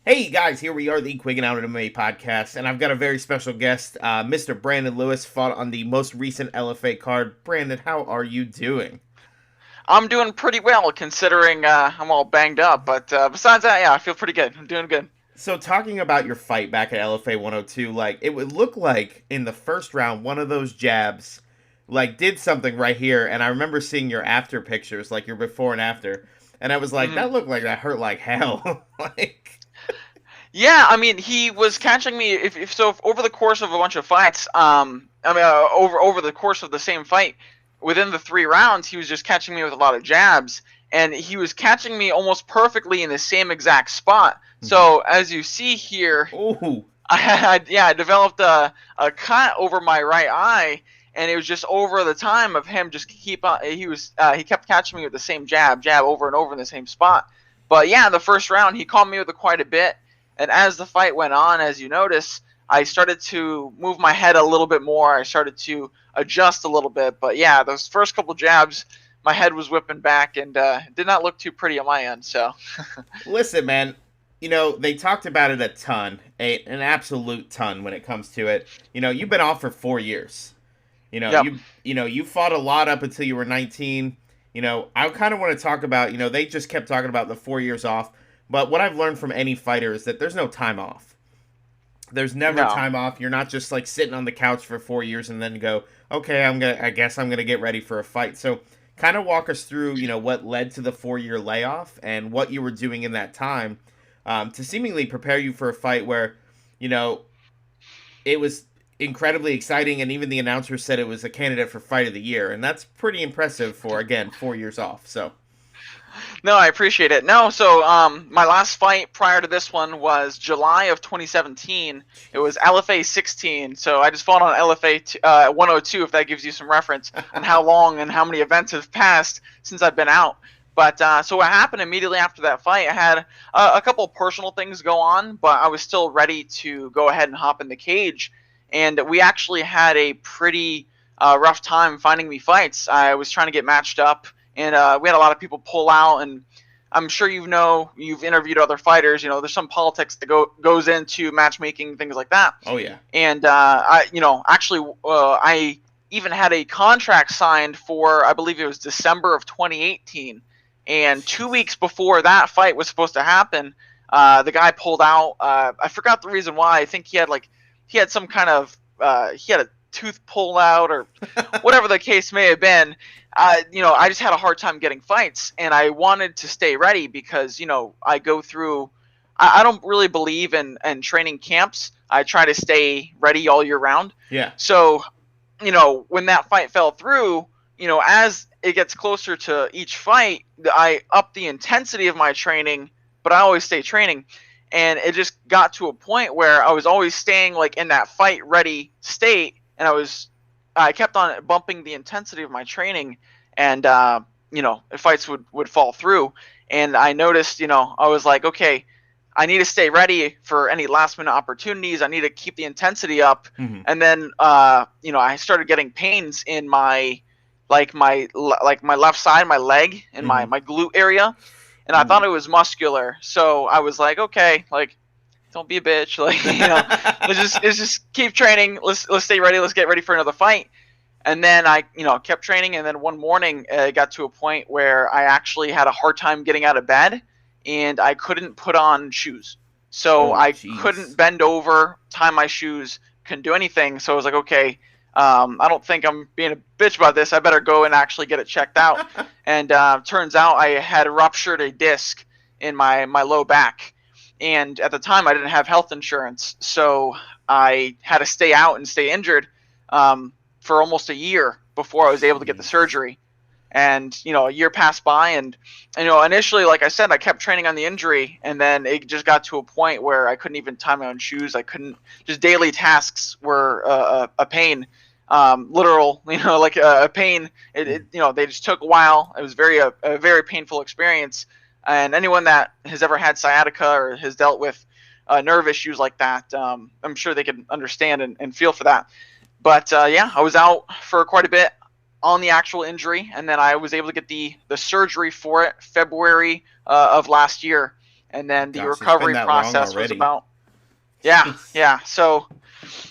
Hey guys, here we are, the Quiggin Out MMA Podcast, and I've got a very special guest. Mr. Brandon Lewis fought on the most recent LFA card. Brandon, how are you doing? I'm doing pretty well considering I'm all banged up, but besides that, yeah, I feel pretty good. I'm doing good. So, talking about your fight back at LFA 102, like, it would look like in the first round, one of those jabs, like, did something right here, and I remember seeing your after pictures, like your before and after, and I was like, hmm that looked like that hurt like hell. like, Yeah, I mean, he was catching me. If over the course of a bunch of fights, over the course of the same fight, within the 3 rounds, he was just catching me with a lot of jabs, and he was catching me almost perfectly in the same exact spot. So as you see here, ooh, I developed a cut over my right eye, and it was just over the time of him just he kept catching me with the same jab over and over in the same spot. But yeah, in the first round he caught me with it quite a bit, and as the fight went on, as you notice, I started to move my head a little bit more. I started to adjust a little bit, but yeah, those first couple jabs, my head was whipping back, and did not look too pretty on my end. So listen, man. They talked about it a ton, an absolute ton when it comes to it. You've been off for 4 years. You know, yep. you fought a lot up until you were 19. I kind of want to talk about. They just kept talking about the 4 years off, but what I've learned from any fighter is that there's no time off. There's never No. time off. You're not just like sitting on the couch for 4 years and then go, okay, I guess I'm gonna get ready for a fight. So kind of walk us through, what led to the 4 year layoff and what you were doing in that time to seemingly prepare you for a fight where, you know, it was incredibly exciting, and even the announcer said it was a candidate for fight of the year, and that's pretty impressive for, again, 4 years off. So, No, I appreciate it. No, so my last fight prior to this one was July of 2017. It was LFA 16. So I just fought on LFA 102, if that gives you some reference on how long and how many events have passed since I've been out. But so what happened immediately after that fight, I had a couple of personal things go on, but I was still ready to go ahead and hop in the cage. And we actually had a pretty rough time finding me fights. I was trying to get matched up, and we had a lot of people pull out. And I'm sure you've interviewed other fighters. There's some politics that goes into matchmaking, things like that. oh yeah. And I even had a contract signed for, I believe it was December of 2018. And 2 weeks before that fight was supposed to happen, the guy pulled out. I forgot the reason why. I think he had some kind of he had a tooth pulled out or whatever the case may have been. I just had a hard time getting fights, and I wanted to stay ready because I go through. I don't really believe in training camps. I try to stay ready all year round. Yeah. So, when that fight fell through, as it gets closer to each fight, I up the intensity of my training, but I always stay training. And it just got to a point where I was always staying like in that fight ready state, and I kept on bumping the intensity of my training, and fights would fall through. And I noticed, I was like, okay, I need to stay ready for any last minute opportunities. I need to keep the intensity up. hmm And then I started getting pains in my my left side, my leg, and hmm my glute area, and I thought Ooh. it was muscular. So I was like, okay, like, don't be a bitch, like, let's just keep training. Let's stay ready. Let's get ready for another fight. And then I kept training, and then one morning it got to a point where I actually had a hard time getting out of bed, and I couldn't put on shoes. So oh I couldn't jeez. bend over, tie my shoes, couldn't do anything. So I was like, okay, I don't think I'm being a bitch about this. I better go and actually get it checked out. And turns out I had ruptured a disc in my low back. And at the time, I didn't have health insurance. So I had to stay out and stay injured for almost a year before I was able to get the Jeez. surgery. And a year passed by, and initially, like I said, I kept training on the injury, and then it just got to a point where I couldn't even tie my own shoes. I couldn't. Just daily tasks were a pain, literal, like a pain. They just took a while. It was a very painful experience. And anyone that has ever had sciatica or has dealt with nerve issues like that, I'm sure they can understand and feel for that. But yeah, I was out for quite a bit on the actual injury, and then I was able to get the surgery for it February of last year. and then the Gosh, it's been recovery that long process was already. about. Yeah, yeah. So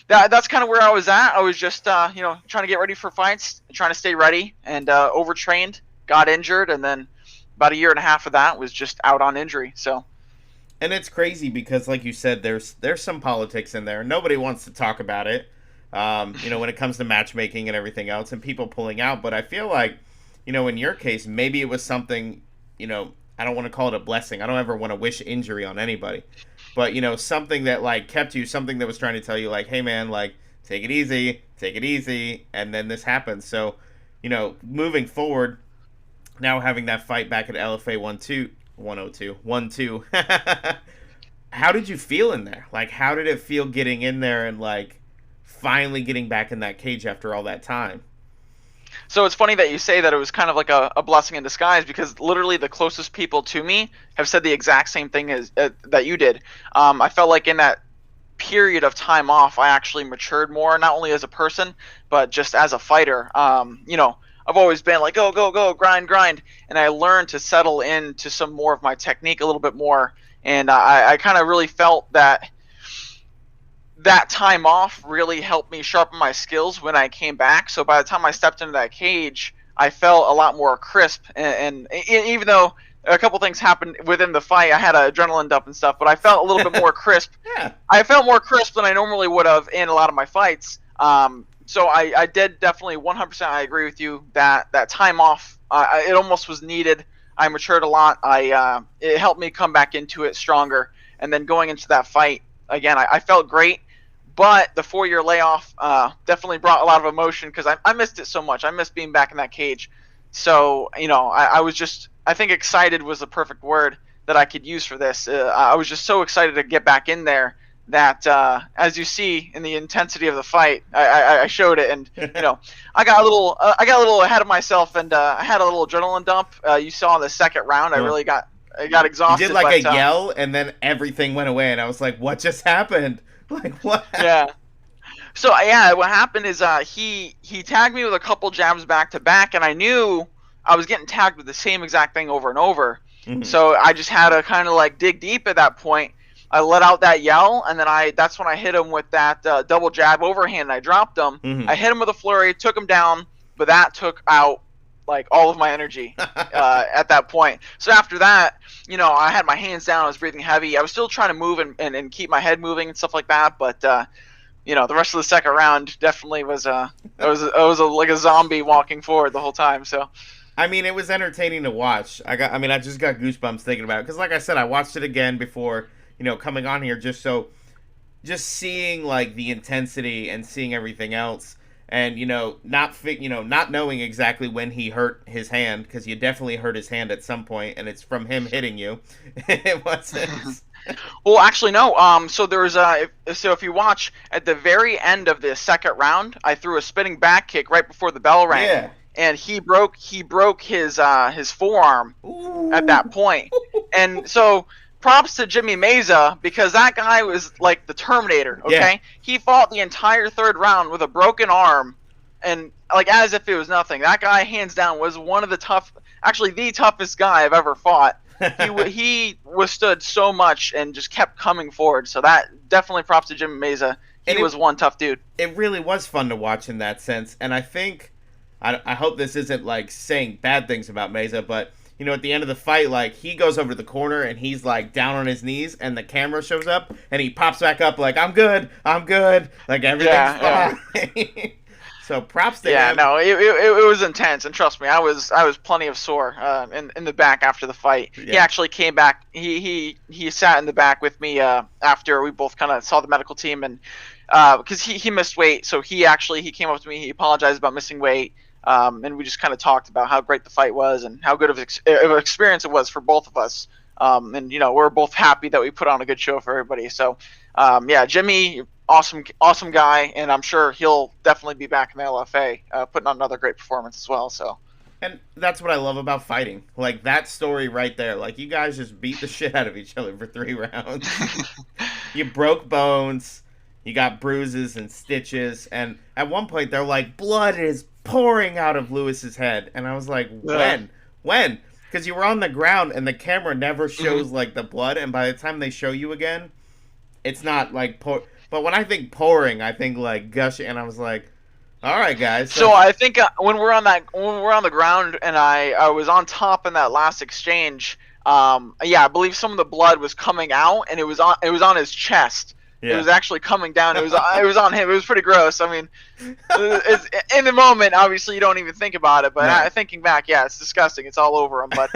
that's kind of where I was at. I was just trying to get ready for fights, trying to stay ready, and overtrained, got injured, and then about a year and a half of that was just out on injury. So. And it's crazy because, like you said, there's some politics in there. Nobody wants to talk about it, when it comes to matchmaking and everything else, and people pulling out. But I feel like, in your case, maybe it was something, I don't want to call it a blessing. I don't ever want to wish injury on anybody. But, something that, like, kept you, something that was trying to tell you, like, hey, man, like, take it easy, and then this happens. So, moving forward, now having that fight back at LFA 102. How did you feel in there? Like, how did it feel getting in there and, like, finally getting back in that cage after all that time? So it's funny that you say that it was kind of like a blessing in disguise, because literally the closest people to me have said the exact same thing as that you did. I felt like in that period of time off, I actually matured more, not only as a person, but just as a fighter. I've always been like, go, grind, and I learned to settle into some more of my technique a little bit more, and I kind of really felt that time off really helped me sharpen my skills when I came back. So by the time I stepped into that cage, I felt a lot more crisp, and even though a couple things happened within the fight, I had an adrenaline dump and stuff, but I felt a little bit more crisp. Yeah. I felt more crisp than I normally would have in a lot of my fights. So I did definitely 100%. I agree with you that time off, it almost was needed. I matured a lot. It helped me come back into it stronger. And then going into that fight again, I felt great. But the 4-year layoff definitely brought a lot of emotion, because I missed it so much. I missed being back in that cage. So I was just, I think excited was the perfect word that I could use for this. I was just so excited to get back in there that, as you see in the intensity of the fight, I showed it, and I got a little ahead of myself, and I had a little adrenaline dump. You saw in the second round, I really got exhausted. You did like a yell, and then everything went away, and I was like, "What just happened? Like what?" Yeah. So yeah, what happened is he tagged me with a couple jabs back to back, and I knew I was getting tagged with the same exact thing over and over. Mm-hmm. So I just had to kind of like dig deep at that point. I let out that yell, and then that's when I hit him with that double jab overhand, and I dropped him. Mm-hmm. I hit him with a flurry, took him down, but that took out like all of my energy at that point. So after that, I had my hands down, I was breathing heavy. I was still trying to move and keep my head moving and stuff like that, but the rest of the second round definitely was I was like a zombie walking forward the whole time. So I mean, it was entertaining to watch. I just got goosebumps thinking about it, because like I said, I watched it again before coming on here, just seeing like the intensity and seeing everything else, and not knowing exactly when he hurt his hand, because you definitely hurt his hand at some point, and it's from him hitting you. It wasn't. Well, actually, no. So there was if you watch at the very end of the second round, I threw a spinning back kick right before the bell rang. Yeah. And he broke his forearm. Ooh. At that point, and so. Props to Jimmy Meza, because that guy was like the Terminator, okay? Yeah. He fought the entire third round with a broken arm, and like as if it was nothing. That guy, hands down, was one of the the toughest guy I've ever fought. He withstood so much and just kept coming forward. So that definitely props to Jimmy Meza. He was one tough dude. It really was fun to watch in that sense, and I think, I hope this isn't like saying bad things about Meza, but at the end of the fight, like, he goes over to the corner and he's like down on his knees, and the camera shows up and he pops back up like, I'm good, like everything's fine. Yeah. So props to him. Yeah, no, it was intense, and trust me, I was plenty of sore in the back after the fight. Yeah. He actually came back. He sat in the back with me after we both kind of saw the medical team, and because he missed weight, so he came up to me. He apologized about missing weight. And we just kind of talked about how great the fight was and how good of an experience it was for both of us. And we're both happy that we put on a good show for everybody. So, yeah, Jimmy, awesome guy, and I'm sure he'll definitely be back in the LFA, putting on another great performance as well. So, and that's what I love about fighting. Like, that story right there. Like, you guys just beat the shit out of each other for 3 rounds. You broke bones. You got bruises and stitches. And at one point, they're like, blood is pouring out of Lewis's head, and I was like, when? because you were on the ground and the camera never shows like the blood, and by the time they show you again, it's not like but when I think pouring, I think like gushing, and I was like, all right, guys. So I think when we're on the ground and I was on top in that last exchange, I believe some of the blood was coming out and it was on his chest. Yeah. It was actually coming down. It was on him. It was pretty gross. I mean, in the moment, obviously you don't even think about it, but thinking back, yeah, it's disgusting. It's all over him. But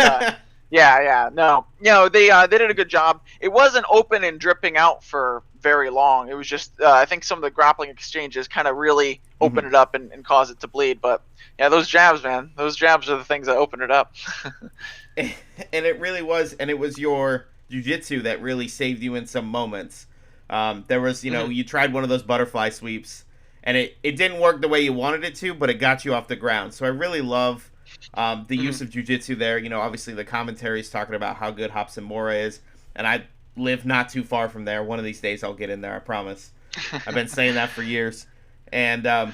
no, they did a good job. It wasn't open and dripping out for very long. It was just I think some of the grappling exchanges kind of really opened it up and caused it to bleed. But yeah, those jabs, man, those jabs are the things that opened it up. And it really was, and it was your jiu-jitsu that really saved you in some moments. There was, you tried one of those butterfly sweeps, and it didn't work the way you wanted it to, but it got you off the ground. So I really love the use of jiu-jitsu there. Obviously the commentary is talking about how good Robson Mora is, and I live not too far from there. One of these days I'll get in there, I promise. I've been saying that for years. And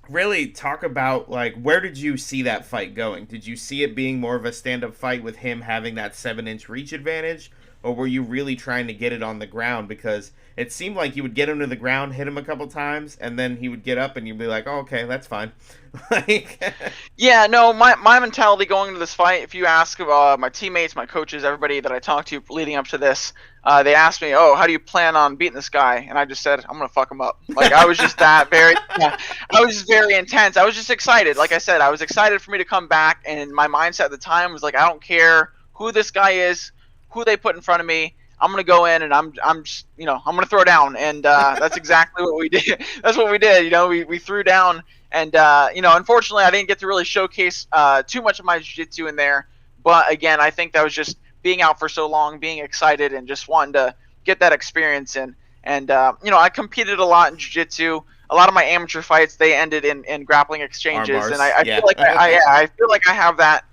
really talk about, like, where did you see that fight going? Did you see it being more of a stand-up fight with him having that 7-inch reach advantage? Or were you really trying to get it on the ground? Because it seemed like you would get him to the ground, hit him a couple times, and then he would get up and you'd be like, oh, okay, that's fine. Yeah, no, my mentality going into this fight, if you ask my teammates, my coaches, everybody that I talked to leading up to this, they asked me, oh, how do you plan on beating this guy? And I just said, I'm going to fuck him up. Like, I was just I was just very intense. I was just excited. Like I said, I was excited for me to come back, and my mindset at the time was like, I don't care who this guy is, who they put in front of me. I'm gonna go in and I'm just, I'm gonna throw down, and that's exactly what we did. That's what we did. We threw down, and unfortunately, I didn't get to really showcase too much of my jiu-jitsu in there. But again, I think that was just being out for so long, being excited, and just wanting to get that experience in. And I competed a lot in jiu-jitsu. A lot of my amateur fights, they ended in grappling exchanges, and I feel like I feel like I have that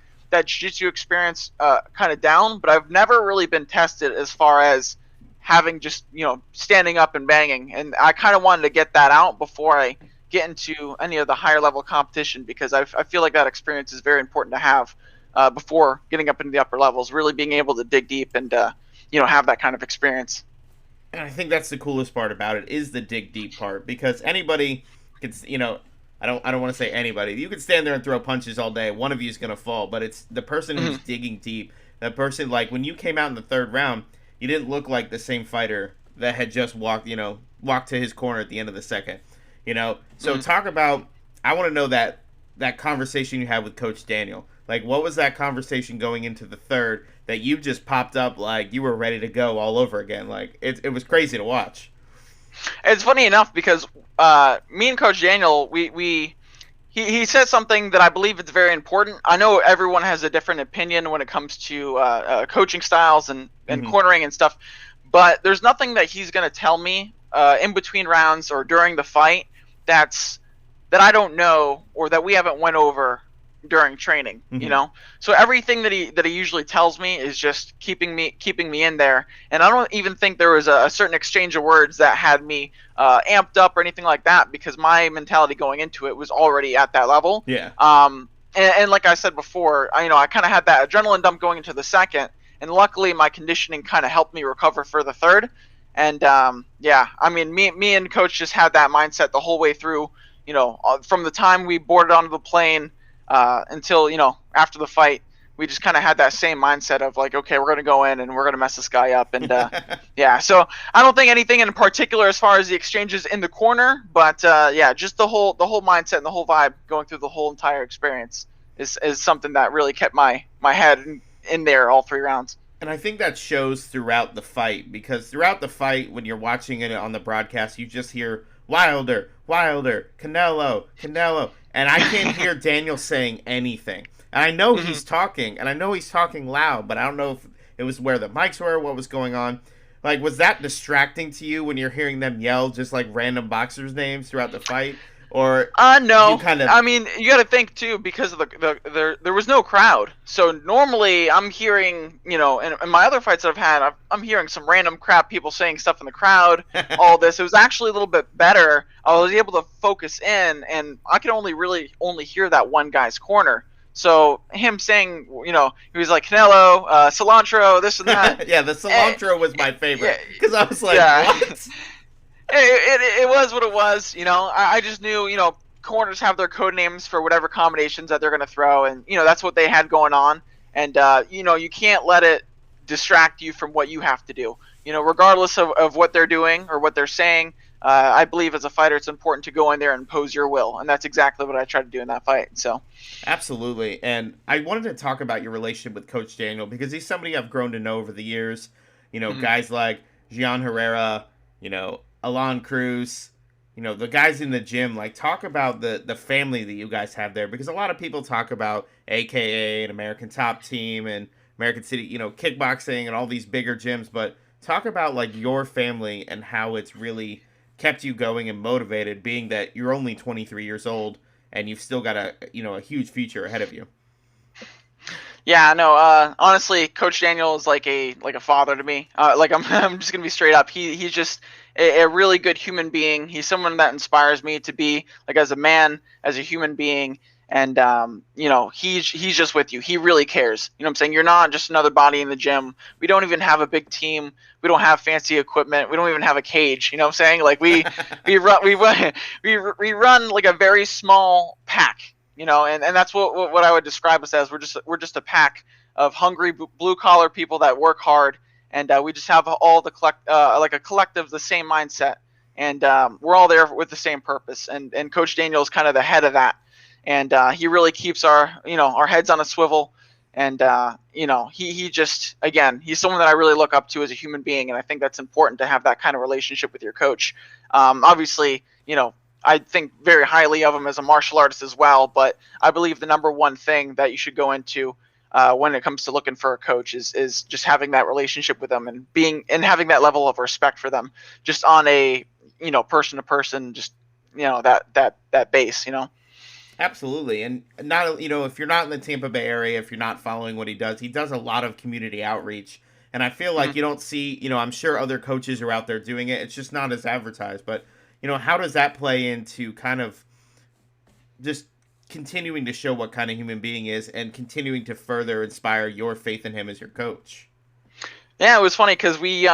jiu-jitsu experience kind of down, but I've never really been tested as far as having just, standing up and banging. And I kind of wanted to get that out before I get into any of the higher level competition, because I feel like that experience is very important to have before getting up into the upper levels, really being able to dig deep and, have that kind of experience. And I think that's the coolest part about it, is the dig deep part, because anybody can, I don't want to say anybody. You can stand there and throw punches all day. One of you is going to fall, but it's the person who's digging deep. That person, like, when you came out in the third round, you didn't look like the same fighter that had just walked to his corner at the end of the second. So talk about, I want to know that conversation you had with Coach Daniel. Like, what was that conversation going into the third that you just popped up like you were ready to go all over again? Like, it was crazy to watch. It's funny enough because me and Coach Daniel, he said something that I believe is very important. I know everyone has a different opinion when it comes to coaching styles and cornering and stuff, but there's nothing that he's going to tell me in between rounds or during the fight that I don't know or that we haven't went over during training. So everything that he usually tells me is just keeping me in there, and I don't even think there was a certain exchange of words that had me amped up or anything like that, because my mentality going into it was already at that level. And like I said before, I kind of had that adrenaline dump going into the second, and luckily my conditioning kind of helped me recover for the third. And me and Coach just had that mindset the whole way through, from the time we boarded onto the plane until, after the fight. We just kind of had that same mindset of like, okay, we're going to go in and we're going to mess this guy up. And so I don't think anything in particular as far as the exchanges in the corner, but just the whole mindset and the whole vibe going through the whole entire experience is something that really kept my head in there all 3 rounds. And I think that shows throughout the fight, because throughout the fight, when you're watching it on the broadcast, you just hear Wilder, Canelo, and I can't hear Daniel saying anything. And I know he's talking, and I know he's talking loud, but I don't know if it was where the mics were, what was going on. Like, was that distracting to you when you're hearing them yell just like random boxers' names throughout the fight? Or no. I mean, you got to think too, because of there was no crowd. So normally I'm hearing, in my other fights that I've had, I'm hearing some random crap, people saying stuff in the crowd, all this. It was actually a little bit better. I was able to focus in, and I could only hear that one guy's corner. So him saying, he was like Canelo, cilantro, this and that. Yeah, the cilantro was my favorite because I was like, yeah. what? It was what it was. I just knew, corners have their code names for whatever combinations that they're going to throw, and that's what they had going on. And you can't let it distract you from what you have to do. Regardless of what they're doing or what they're saying, I believe as a fighter it's important to go in there and impose your will, and that's exactly what I tried to do in that fight. So Absolutely. And I wanted to talk about your relationship with Coach Daniel because he's somebody I've grown to know over the years. Guys like Gian Herrera, Alan Cruz, the guys in the gym. Like, talk about the family that you guys have there, because a lot of people talk about AKA and American Top Team and American City, kickboxing and all these bigger gyms, but talk about like your family and how it's really kept you going and motivated, being that you're only 23 years old and you've still got a huge future ahead of you. Yeah, no. Honestly, Coach Daniel is like a father to me. Like I'm just gonna be straight up. He's just a really good human being. He's someone that inspires me to be like as a man, as a human being, and he's just with you. He really cares. You know what I'm saying? You're not just another body in the gym. We don't even have a big team. We don't have fancy equipment. We don't even have a cage. You know what I'm saying? Like we run like a very small pack. And that's what I would describe us as. We're just a pack of hungry blue collar people that work hard, and we just have all the like a collective, the same mindset, and we're all there with the same purpose. And Coach Daniel is kind of the head of that, and he really keeps our heads on a swivel. And he just, again, he's someone that I really look up to as a human being, and I think that's important to have that kind of relationship with your coach. Obviously, I think very highly of him as a martial artist as well, but I believe the number one thing that you should go into when it comes to looking for a coach is just having that relationship with them and having that level of respect for them, just on a person to person, just that base. Absolutely. And not, if you're not in the Tampa Bay area, if you're not following what he does a lot of community outreach. And I feel like you don't see, I'm sure other coaches are out there doing it. It's just not as advertised. But, how does that play into kind of just continuing to show what kind of human being is and continuing to further inspire your faith in him as your coach? Yeah, it was funny because we,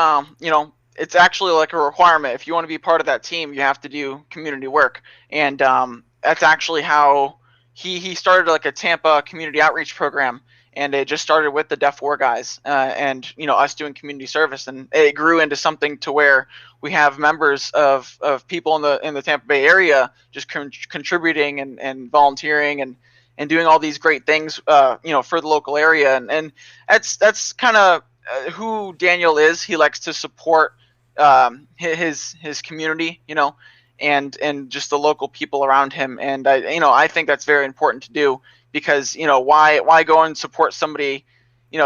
it's actually like a requirement. If you want to be part of that team, you have to do community work. And that's actually how he started like a Tampa community outreach program. And it just started with the Deaf War guys and, us doing community service. And it grew into something to where we have members of people in the Tampa Bay area just contributing and volunteering and doing all these great things, for the local area. And that's kind of who Daniel is. He likes to support his community, and just the local people around him. And I think that's very important to do. Because why go and support somebody,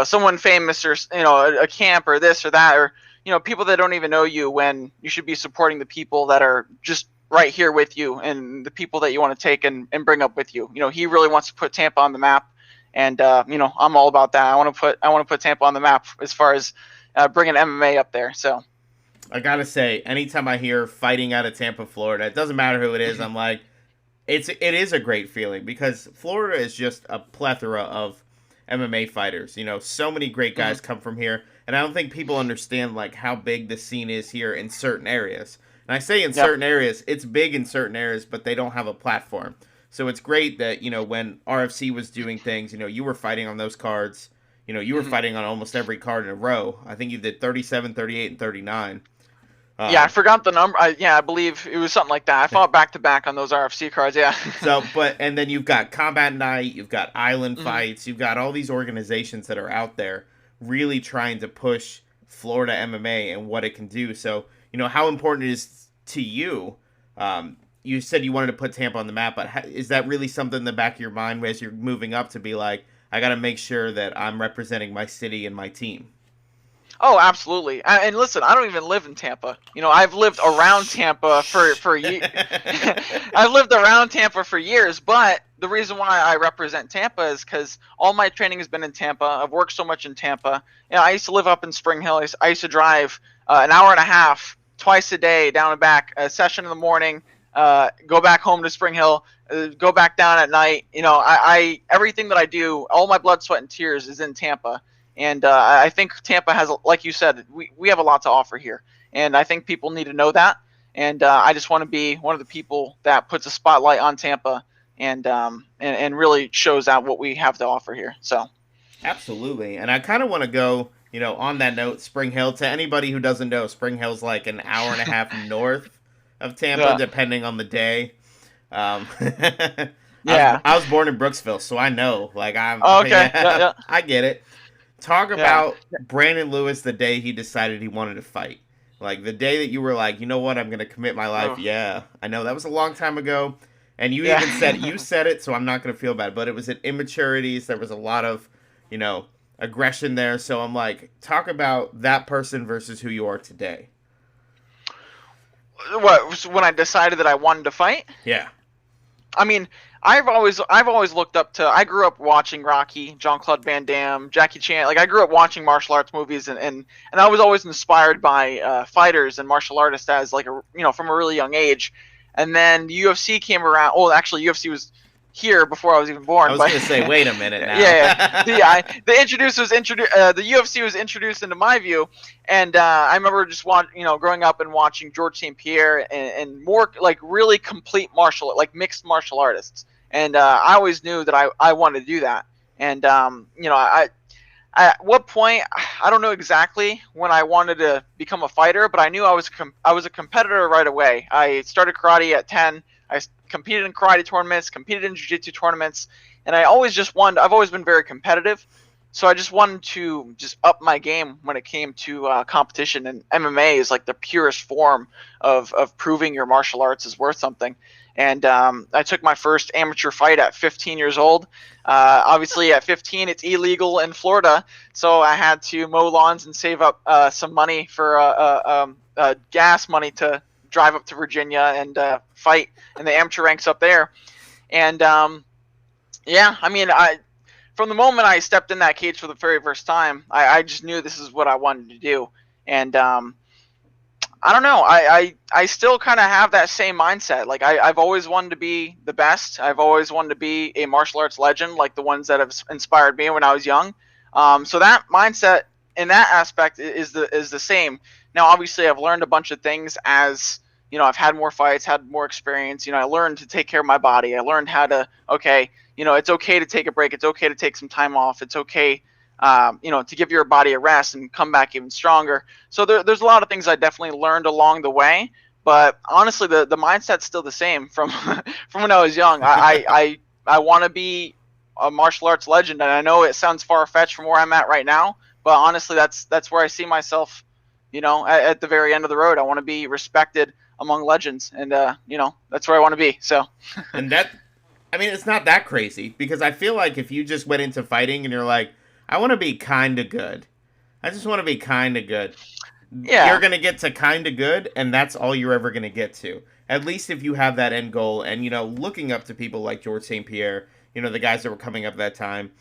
someone famous, or a camp or this or that, or people that don't even know you, when you should be supporting the people that are just right here with you and the people that you want to take and bring up with you. He really wants to put Tampa on the map, and I'm all about that. I want to put Tampa on the map as far as bringing MMA up there. So I gotta say, anytime I hear fighting out of Tampa, Florida, it doesn't matter who it is. I'm like, it is a great feeling, because Florida is just a plethora of MMA fighters. So many great guys come from here, and I don't think people understand like how big the scene is here in certain areas. And I say in certain areas, it's big in certain areas, but they don't have a platform. So it's great that, when RFC was doing things, you were fighting on those cards. You were fighting on almost every card in a row. I think you did 37, 38, and 39. Yeah, I forgot the number. I believe it was something like that. I fought back to back on those RFC cards. Yeah. And then you've got Combat Night, you've got Island Fights, you've got all these organizations that are out there really trying to push Florida MMA and what it can do. So, how important it is to you. You said you wanted to put Tampa on the map, but is that really something in the back of your mind as you're moving up to be like, I got to make sure that I'm representing my city and my team? Oh, absolutely. And listen, I don't even live in Tampa. I've lived around Tampa for I've lived around Tampa for years, but the reason why I represent Tampa is because all my training has been in Tampa. I've worked so much in Tampa. I used to live up in Spring Hill. I used to drive an hour and a half twice a day down and back, a session in the morning, go back home to Spring Hill, go back down at night. I everything that I do, all my blood, sweat, and tears is in Tampa. And I think Tampa has, like you said, we have a lot to offer here. And I think people need to know that. And I just want to be one of the people that puts a spotlight on Tampa and really shows out what we have to offer here. So. Absolutely. And I kind of want to go, on that note, Spring Hill, to anybody who doesn't know, Spring Hill's like an hour and a half north of Tampa, Yeah. depending on the day. Yeah. I was born in Brooksville, so I know. Like, Okay. Yeah. I get it. Talk about Brandon Lewis the day he decided he wanted to fight. Like, the day that you were like, you know what, I'm going to commit my life. Oh. Yeah, I know that was a long time ago. And you even said it, so I'm not going to feel bad. But it was at immaturities. There was a lot of, aggression there. So I'm like, talk about that person versus who you are today. What, when I decided that I wanted to fight? Yeah. I mean, I've always looked up to. I grew up watching Rocky, Jean-Claude Van Damme, Jackie Chan. Like, I grew up watching martial arts movies, and I was always inspired by fighters and martial artists as like from a really young age. And then the UFC came around. Oh, actually, UFC was here before I was even born. I was going to say, wait a minute now. Yeah. The UFC was introduced into my view, and I remember just growing up and watching George St. Pierre and more like really complete mixed martial artists. And I always knew that I wanted to do that. And at what point, I don't know exactly when I wanted to become a fighter, but I knew I was a competitor right away. I started karate at 10. I competed in karate tournaments, competed in jiu-jitsu tournaments, and I've always been very competitive. So I just wanted to just up my game when it came to competition. And MMA is like the purest form of proving your martial arts is worth something. And I took my first amateur fight at 15 years old. Obviously, at 15, it's illegal in Florida, so I had to mow lawns and save up some money for gas money to drive up to Virginia and fight in the amateur ranks up there. And from the moment I stepped in that cage for the very first time, I just knew this is what I wanted to do. And I don't know. I still kind of have that same mindset. Like, I've always wanted to be the best. I've always wanted to be a martial arts legend, like the ones that have inspired me when I was young. So that mindset in that aspect is the same. Now, obviously, I've learned a bunch of things as I've had more fights, had more experience. I learned to take care of my body. I learned how to it's okay to take a break. It's okay to take some time off. It's okay. To give your body a rest and come back even stronger. So there's a lot of things I definitely learned along the way, but honestly, the mindset's still the same from from when I was young. I want to be a martial arts legend, and I know it sounds far-fetched from where I'm at right now, but honestly, that's where I see myself, at the very end of the road. I want to be respected among legends, and that's where I want to be. So, and it's not that crazy, because I feel like if you just went into fighting and you're like, I want to be kind of good. I just want to be kind of good. Yeah. You're going to get to kind of good, and that's all you're ever going to get to. At least if you have that end goal, and, looking up to people like George St. Pierre, the guys that were coming up at that time,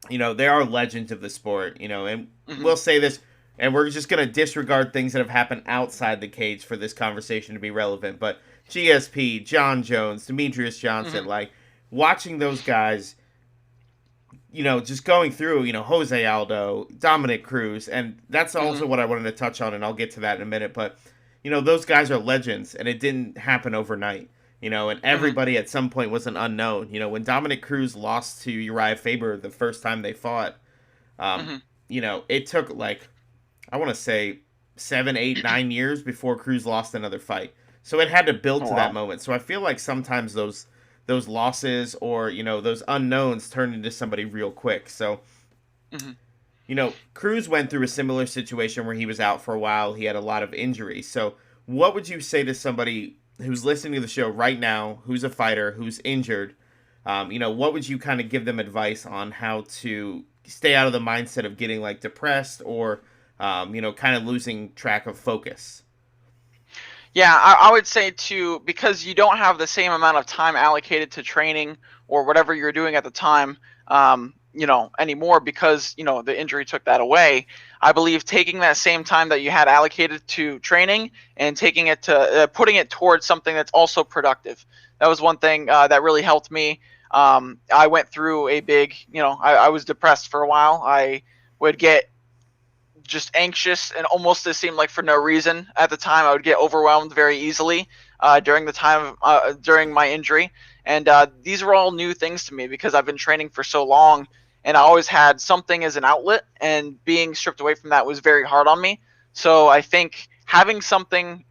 they are legends of the sport, and we'll say this, and we're just going to disregard things that have happened outside the cage for this conversation to be relevant, but GSP, John Jones, Demetrius Johnson, like, watching those guys, just going through, Jose Aldo, Dominic Cruz, and that's also what I wanted to touch on, and I'll get to that in a minute, but, those guys are legends, and it didn't happen overnight, and everybody at some point was an unknown. When Dominic Cruz lost to Uriah Faber the first time they fought, it took, like, I want to say 7, 8, 9 years before Cruz lost another fight. So it had to build to that moment. So I feel like sometimes those losses or, those unknowns turn into somebody real quick. So, Cruz went through a similar situation where he was out for a while. He had a lot of injuries. So what would you say to somebody who's listening to the show right now, who's a fighter, who's injured? What would you kind of give them advice on how to stay out of the mindset of getting like depressed or, kind of losing track of focus? Yeah, I would say too, because you don't have the same amount of time allocated to training or whatever you're doing at the time, anymore because, the injury took that away. I believe taking that same time that you had allocated to training and taking it to putting it towards something that's also productive. That was one thing that really helped me. I went through a big, I was depressed for a while. I would get just anxious, and almost it seemed like for no reason at the time. I would get overwhelmed very easily during the time during my injury, and these were all new things to me because I've been training for so long, and I always had something as an outlet, and being stripped away from that was very hard on me. So I think having something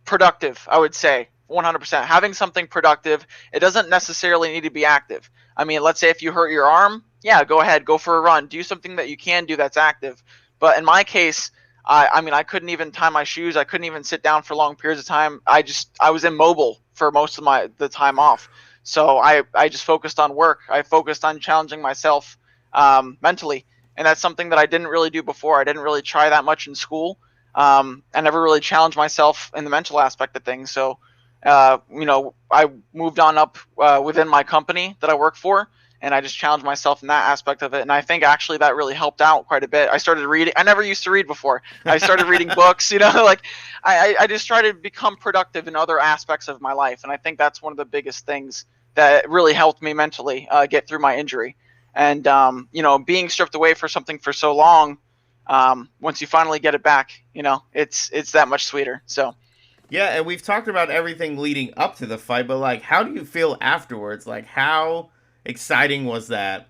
productive, I would say 100%, having something productive. It doesn't necessarily need to be active. I mean, let's say if you hurt your arm, yeah, go ahead, go for a run, do something that you can do that's active. But in my case, I couldn't even tie my shoes. I couldn't even sit down for long periods of time. I was immobile for most of the time off. So I just focused on work. I focused on challenging myself mentally, and that's something that I didn't really do before. I didn't really try that much in school. I never really challenged myself in the mental aspect of things. So, I moved on up within my company that I work for, and I just challenged myself in that aspect of it. And I think actually that really helped out quite a bit. I started reading. I never used to read before. I started reading books, like I just tried to become productive in other aspects of my life. And I think that's one of the biggest things that really helped me mentally get through my injury. And, being stripped away for something for so long, once you finally get it back, it's that much sweeter. So. Yeah, and we've talked about everything leading up to the fight, but like, how do you feel afterwards? Like, how exciting was that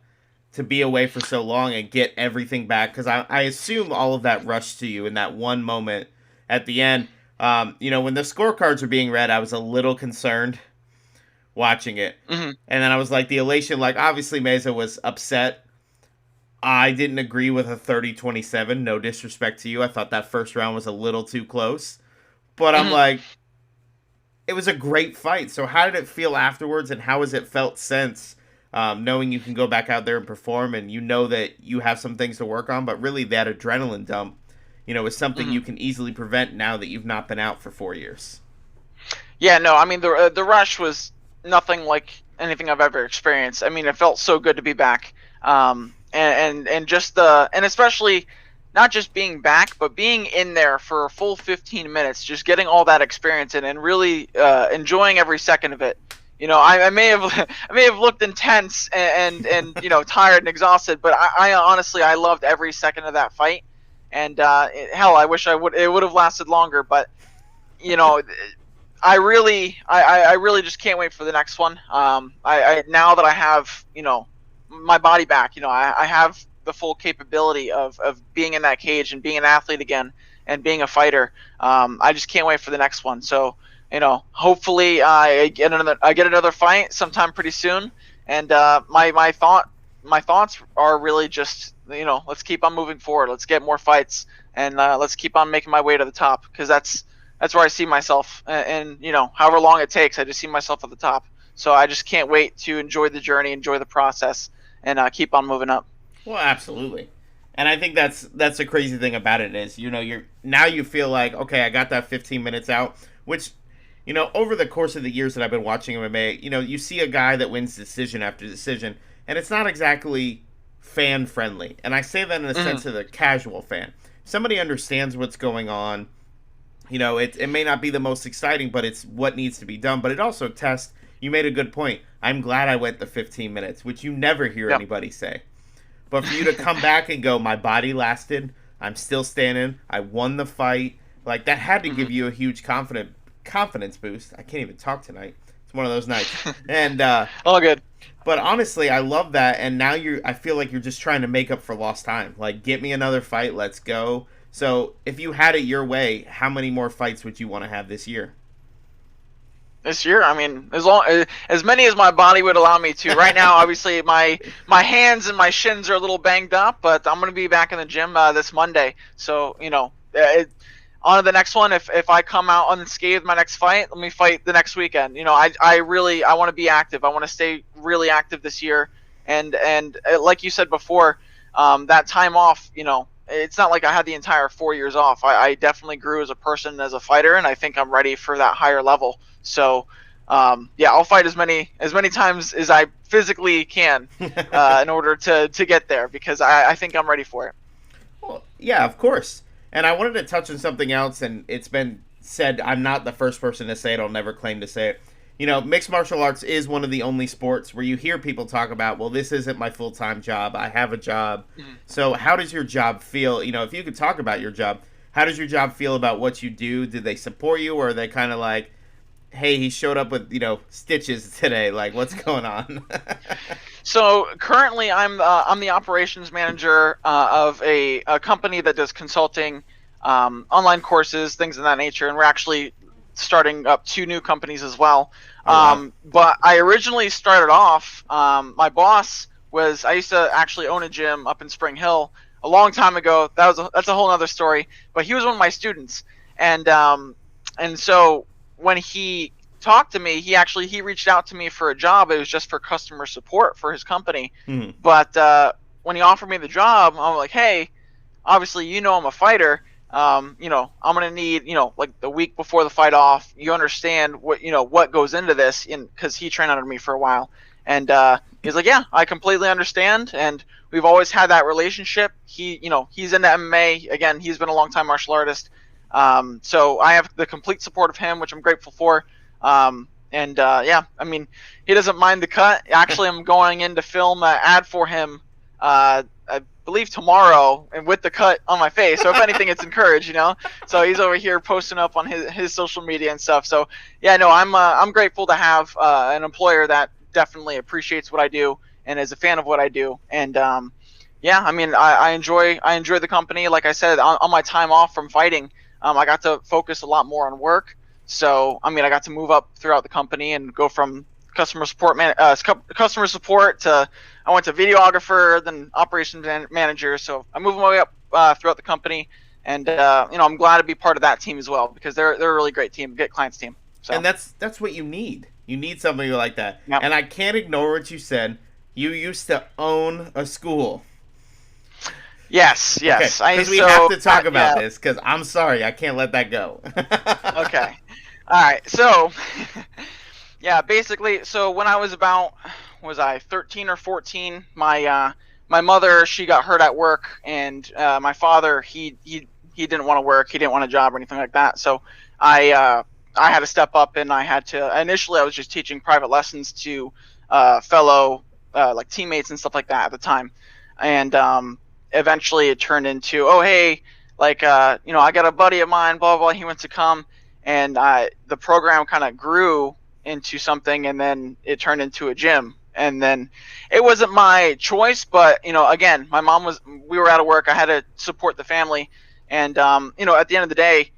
to be away for so long and get everything back? Because I assume all of that rushed to you in that one moment at the end. When the scorecards were being read, I was a little concerned watching it. Mm-hmm. And then I was like, the elation, like, obviously Meza was upset. I didn't agree with a 30-27, no disrespect to you. I thought that first round was a little too close. But I'm like, it was a great fight. So how did it feel afterwards, and how has it felt since, knowing you can go back out there and perform, and you know that you have some things to work on, but really that adrenaline dump, is something you can easily prevent now that you've not been out for 4 years. Yeah, no, I mean, the rush was nothing like anything I've ever experienced. I mean, it felt so good to be back. And just and especially not just being back, but being in there for a full 15 minutes, just getting all that experience in and really enjoying every second of it. I may have looked intense and tired and exhausted, but I honestly I loved every second of that fight. And hell, I wish it would have lasted longer, but I really just can't wait for the next one. I now that I have my body back, I have the full capability of being in that cage and being an athlete again and being a fighter. I just can't wait for the next one. So, hopefully I get another fight sometime pretty soon. And my thoughts are really just, let's keep on moving forward. Let's get more fights, and let's keep on making my way to the top, because that's where I see myself. And however long it takes, I just see myself at the top. So I just can't wait to enjoy the journey, enjoy the process, and keep on moving up. Well, absolutely. And I think that's the crazy thing about it is, you feel like, okay, I got that 15 minutes out, which, over the course of the years that I've been watching MMA, you see a guy that wins decision after decision, and it's not exactly fan friendly. And I say that in the sense of the casual fan. Somebody understands what's going on. It may not be the most exciting, but it's what needs to be done. But it also tests. You made a good point. I'm glad I went the 15 minutes, which you never hear anybody say. But for you to come back and go, my body lasted, I'm still standing, I won the fight, like, that had to give you a huge confidence boost. I can't even talk tonight. It's one of those nights. And all good. But honestly, I love that. And now I feel like you're just trying to make up for lost time. Like, get me another fight, let's go. So if you had it your way, how many more fights would you want to have this year? This year, I mean, as many as my body would allow me to. Right now, obviously, my hands and my shins are a little banged up, but I'm going to be back in the gym this Monday. So, on to the next one. If I come out unscathed my next fight, let me fight the next weekend. I want to be active. I want to stay really active this year. And like you said before, that time off, it's not like I had the entire 4 years off. I definitely grew as a person, as a fighter, and I think I'm ready for that higher level. So, yeah, I'll fight as many times as I physically can in order to get there, because I think I'm ready for it. Well, yeah, of course. And I wanted to touch on something else, and it's been said. I'm not the first person to say it. I'll never claim to say it. Mixed martial arts is one of the only sports where you hear people talk about, well, this isn't my full-time job. I have a job. Mhm. So how does your job feel? If you could talk about your job, how does your job feel about what you do? Do they support you, or are they kind of like, hey, he showed up with, stitches today. Like, what's going on? So currently, I'm the operations manager of a company that does consulting, online courses, things of that nature, and we're actually starting up 2 new companies as well. Oh, wow. But I originally started off. My boss was, I used to actually own a gym up in Spring Hill a long time ago. That's a whole other story. But he was one of my students, and so when he talked to me, he reached out to me for a job. It was just for customer support for his company. Mhm. But when he offered me the job, I'm like, hey, obviously, I'm a fighter. I'm gonna need, like the week before the fight off. You understand what goes into this, because he trained under me for a while, and he's like, yeah, I completely understand, and we've always had that relationship. He's into MMA. Again, he's been a long time martial artist. So I have the complete support of him, which I'm grateful for. Yeah, I mean, he doesn't mind the cut. Actually, I'm going in to film an ad for him. I believe tomorrow, and with the cut on my face. So if anything, it's encouraged, So he's over here posting up on his social media and stuff. So yeah, no, I'm grateful to have an employer that definitely appreciates what I do and is a fan of what I do. And yeah, I mean, I enjoy the company. Like I said, on my time off from fighting, I got to focus a lot more on work. So I mean, I got to move up throughout the company and go from customer support to, I went to videographer, then operations manager. So I moved my way up throughout the company, and I'm glad to be part of that team as well, because they're a really great team, good clients team. So. And that's what you need. You need somebody like that. Yep. And I can't ignore what you said. You used to own a school. Yes. Because we have to talk about this, because I'm sorry, I can't let that go. Okay. All right. So, yeah, basically, so when I was about, was I 13 or 14, my mother, she got hurt at work, and my father, he didn't want to work, he didn't want a job or anything like that. So I had to step up, and I had to. Initially, I was just teaching private lessons to fellow like teammates and stuff like that at the time, and eventually it turned into, oh hey, like I got a buddy of mine, blah blah, he wants to come, and the program kind of grew into something, and then it turned into a gym. And then it wasn't my choice, but again, my mom we were out of work, I had to support the family, and at the end of the day,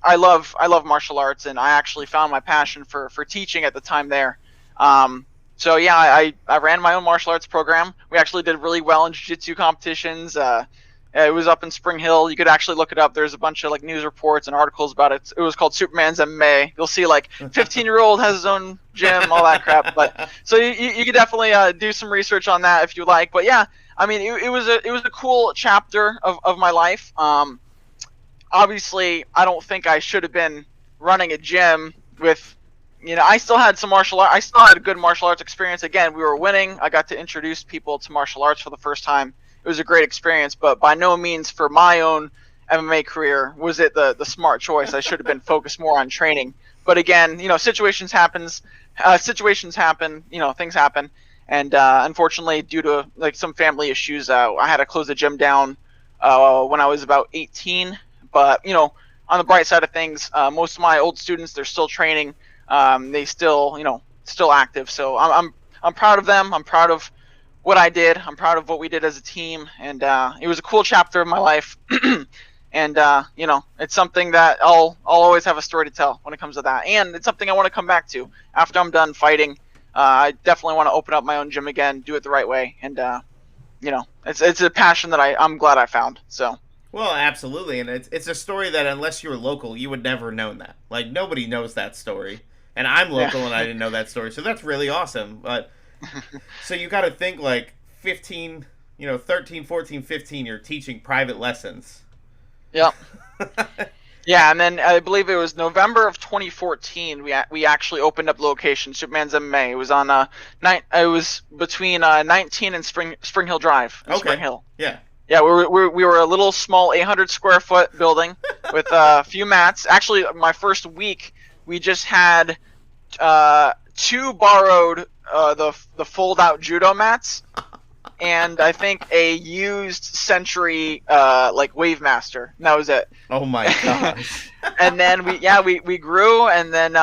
I love martial arts, and I actually found my passion for teaching at the time there. So yeah, I ran my own martial arts program. We actually did really well in jiu-jitsu competitions. It was up in Spring Hill. You could actually look it up. There's a bunch of like news reports and articles about it. It was called Superman's MMA. You'll see like 15-year-old has his own gym, all that crap. But so you could definitely do some research on that if you like. But yeah, I mean, it was a cool chapter of my life. Obviously, I don't think I should have been running a gym with, I still had I still had a good martial arts experience. Again, we were winning. I got to introduce people to martial arts for the first time. It was a great experience, but by no means for my own MMA career was it the smart choice. I should have been focused more on training. But again, situations happen, things happen. And unfortunately, due to like some family issues, I had to close the gym down when I was about 18. But on the bright side of things, most of my old students, they're still training. They still active. So I'm proud of them. I'm proud of what I did. I'm proud of what we did as a team, and it was a cool chapter of my life. And it's something that I'll always have a story to tell when it comes to that, and it's something I want to come back to after I'm done fighting. I definitely want to open up my own gym again, do it the right way, and it's a passion that I'm glad I found. So. Well, absolutely, and it's a story that unless you're local, you would never known that. Like nobody knows that story, and I'm local, and I didn't know that story, so that's really awesome. But so you got to think like 15, 13, 14, 15, you're teaching private lessons. Yep. Yeah, and then I believe it was November of 2014. We actually opened up the location, Superman's MMA. It was on it was between 19 and Spring Hill Drive in Spring Okay. Hill. Yeah. Yeah, we were a little small 800 square foot building with a few mats. Actually, my first week we just had two borrowed the fold out judo mats, and I think a used Century like Wave Master. And that was it. Oh my gosh. And then we grew, and then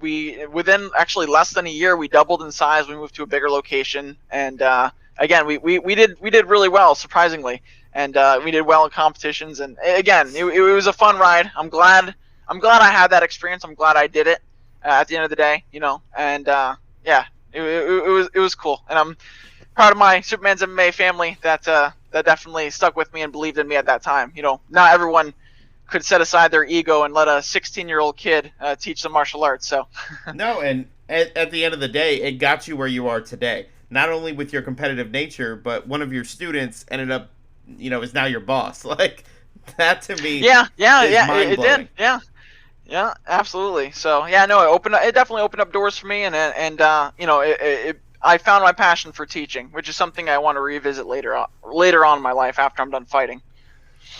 we within actually less than a year we doubled in size. We moved to a bigger location, and again we did really well, surprisingly, and we did well in competitions. And again, it was a fun ride. I'm glad I had that experience. I'm glad I did it at the end of the day, and yeah, it was cool, and I'm proud of my Superman's MMA family that definitely stuck with me and believed in me at that time. Not everyone could set aside their ego and let a 16-year-old kid teach them martial arts. So No, and at the end of the day, it got you where you are today. Not only with your competitive nature, but one of your students ended up, is now your boss. Like that to me, is mind it did. blowing. Yeah, absolutely. So yeah, no, it definitely opened up doors for me, and I found my passion for teaching, which is something I want to revisit later on in my life after I'm done fighting.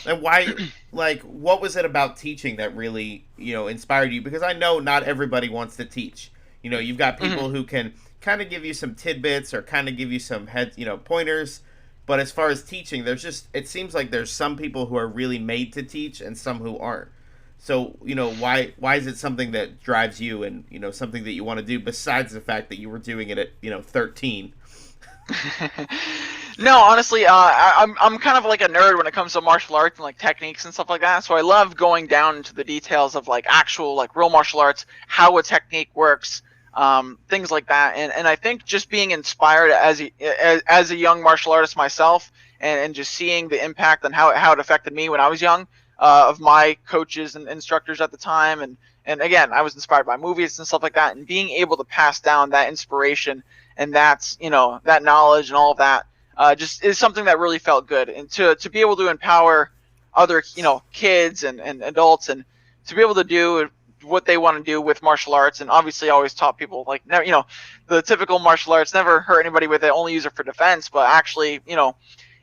And why, like, what was it about teaching that really, inspired you? Because I know not everybody wants to teach. You've got people who can kind of give you some tidbits or kind of give you some pointers. But as far as teaching, it seems like there's some people who are really made to teach and some who aren't. So, why is it something that drives you and, something that you want to do besides the fact that you were doing it at, 13? No, honestly, I'm kind of like a nerd when it comes to martial arts and like techniques and stuff like that. So I love going down into the details of like actual like real martial arts, how a technique works, things like that. And I think just being inspired as a young martial artist myself, and just seeing the impact and how it affected me when I was young, of my coaches and instructors at the time, and again, I was inspired by movies and stuff like that, and being able to pass down that inspiration and that knowledge and all of that just is something that really felt good. And to be able to empower other kids and adults, and to be able to do what they want to do with martial arts. And obviously I always taught people like the typical martial arts, never hurt anybody with it, only use it for defense. But actually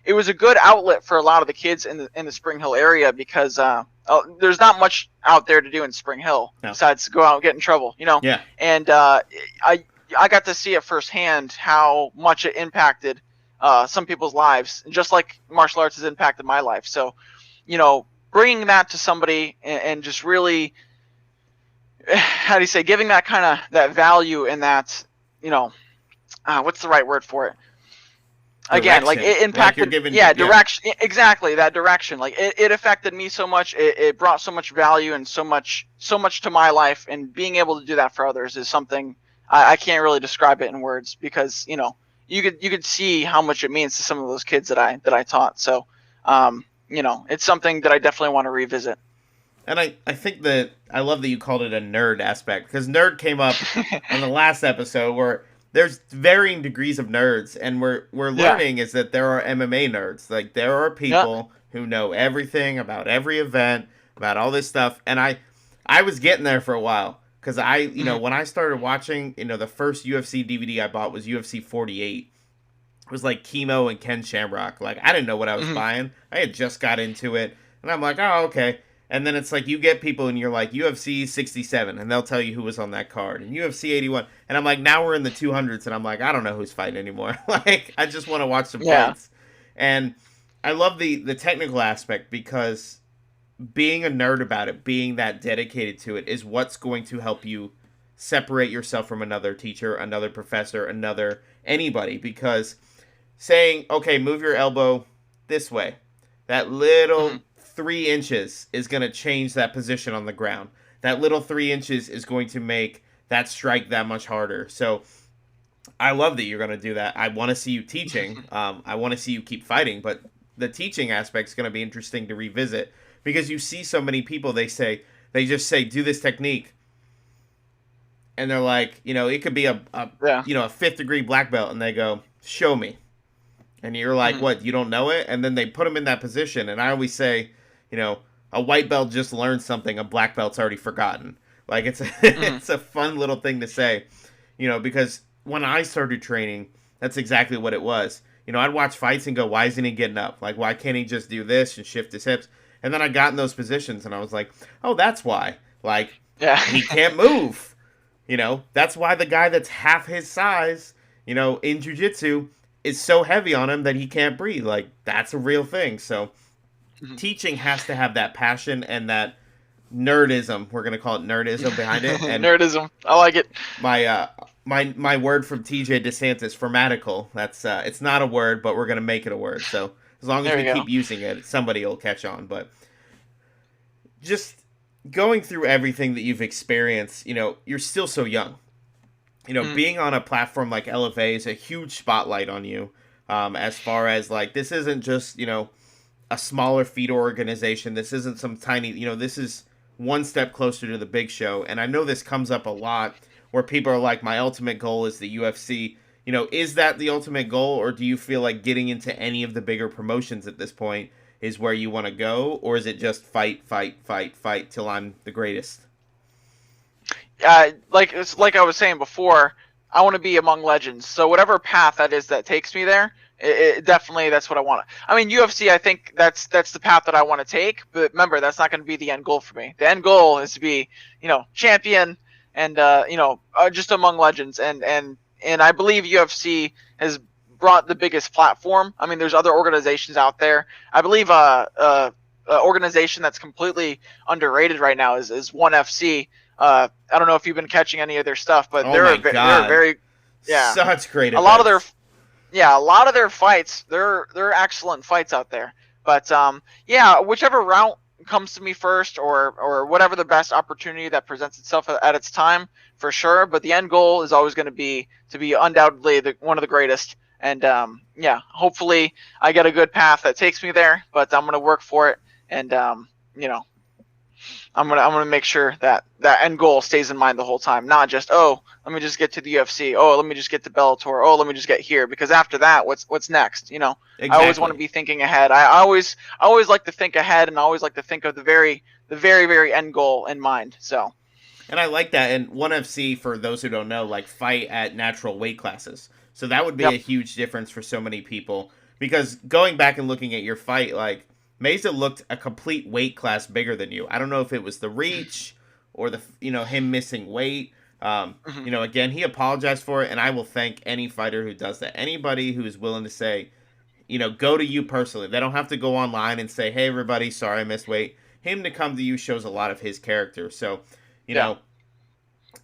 it was a good outlet for a lot of the kids in the Spring Hill area, because there's not much out there to do in Spring Hill besides go out and get in trouble, Yeah. And I got to see it firsthand how much it impacted some people's lives, just like martial arts has impacted my life. So, bringing that to somebody and just really, how do you say, giving that kind of that value and that, what's the right word for it? Again, like it impacted, direction, exactly, that direction. Like it affected me so much. It brought so much value and so much to my life, and being able to do that for others is something I can't really describe it in words, because you could see how much it means to some of those kids that I taught. So it's something that I definitely want to revisit. And I think that I love that you called it a nerd aspect, because nerd came up on the last episode, where there's varying degrees of nerds, and we're learning is that there are MMA nerds. Like there are people who know everything about every event, about all this stuff. And I was getting there for a while, because when I started watching, the first UFC DVD I bought was UFC 48. It was like Chemo and Ken Shamrock. Like I didn't know what I was buying. I had just got into it, and I'm like, oh, okay. And then it's like you get people and you're like UFC 67, and they'll tell you who was on that card, and UFC 81, and I'm like, now we're in the 200s, and I'm like, I don't know who's fighting anymore. Like I just want to watch some fights. And I love the technical aspect, because being a nerd about it, being that dedicated to it, is what's going to help you separate yourself from another teacher, another professor, anybody. Because saying, okay, move your elbow this way, that little 3 inches is going to change that position on the ground. That little 3 inches is going to make that strike that much harder. So I love that you're going to do that. I want to see you teaching. I want to see you keep fighting, but the teaching aspect is going to be interesting to revisit, because you see so many people, they just say, do this technique. And they're like, it could be a 5th degree black belt, and they go, show me. And you're like, what, you don't know it? And then they put them in that position. And I always say, a white belt just learned something a black belt's already forgotten. Like it's a, Hmm. it's a fun little thing to say, because when I started training, that's exactly what it was. I'd watch fights and go, why isn't he getting up? Like, why can't he just do this and shift his hips? And then I got in those positions and I was like, oh, that's why. Like, Yeah. he can't move. That's why the guy that's half his size, in jiu-jitsu is so heavy on him that he can't breathe. Like, that's a real thing. So Mhm. teaching has to have that passion and that nerdism. We're going to call it nerdism behind it. And Nerdism. I like it. my word from TJ DeSantis, formatical. That's it's not a word, but we're gonna make it a word. So as long as There we we go. keep using it, somebody will catch on. But just going through everything that you've experienced, you're still so young. Mm. Being on a platform like LFA is a huge spotlight on you. As far as like this isn't just a smaller feed organization. This isn't some tiny. This is one step closer to the big show. And I know this comes up a lot where people are like, my ultimate goal is the UFC. Is that the ultimate goal, or do you feel like getting into any of the bigger promotions at this point is where you want to go, or is it just fight, fight, fight, fight till I'm the greatest? Like I was saying before, I want to be among legends. So whatever path that is that takes me there, it definitely that's what I want. I mean, UFC, I think that's the path that I want to take. But remember, that's not going to be the end goal for me. The end goal is to be, champion and just among legends. And I believe UFC has brought the biggest platform. I mean, there's other organizations out there. I believe organization that's completely underrated right now is ONE FC. I don't know if you've been catching any of their stuff, but Oh my they're god, very, yeah, such great a lot of their events. yeah, a lot of their fights, they're excellent fights out there. But yeah, whichever route comes to me first, or whatever the best opportunity that presents itself at its time, for sure. But the end goal is always going to be undoubtedly one of the greatest. And yeah, hopefully I get a good path that takes me there. But I'm going to work for it, and you know, I'm gonna make sure that that end goal stays in mind the whole time, not just, oh, let me just get to the UFC, oh, let me just get to Bellator, oh, let me just get here, because after that, what's next? I always want to Exactly. be thinking ahead. I always like to think ahead, and I always like to think of the very end goal in mind. So And I like that. And ONE FC, for those who don't know, like fight at natural weight classes. So that would be a yep. huge difference for so many people. Because going back and looking at your fight, like Mesa looked a complete weight class bigger than you. I don't know if it was the reach or the him missing weight. Hmm. Again, he apologized for it, and I will thank any fighter who does that. Anybody who is willing to say, go to you personally. They don't have to go online and say, "Hey, everybody, sorry I missed weight." Him to come to you shows a lot of his character. So, you Yeah. know,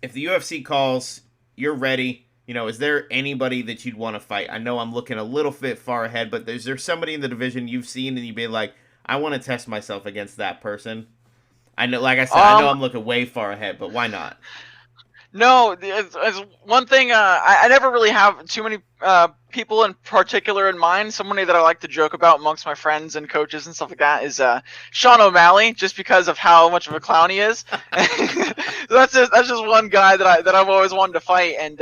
if the UFC calls, you're ready. Is there anybody that you'd want to fight? I know I'm looking a little bit far ahead, but is there somebody in the division you've seen and you'd be like, I want to test myself against that person? I know, like I said, I know Um, I'm looking way far ahead, but why not? No, it's one thing. I never really have too many people in particular in mind. Somebody that I like to joke about amongst my friends and coaches and stuff like that is Sean O'Malley, just because of how much of a clown he is. So that's just one guy that I've always wanted to fight, and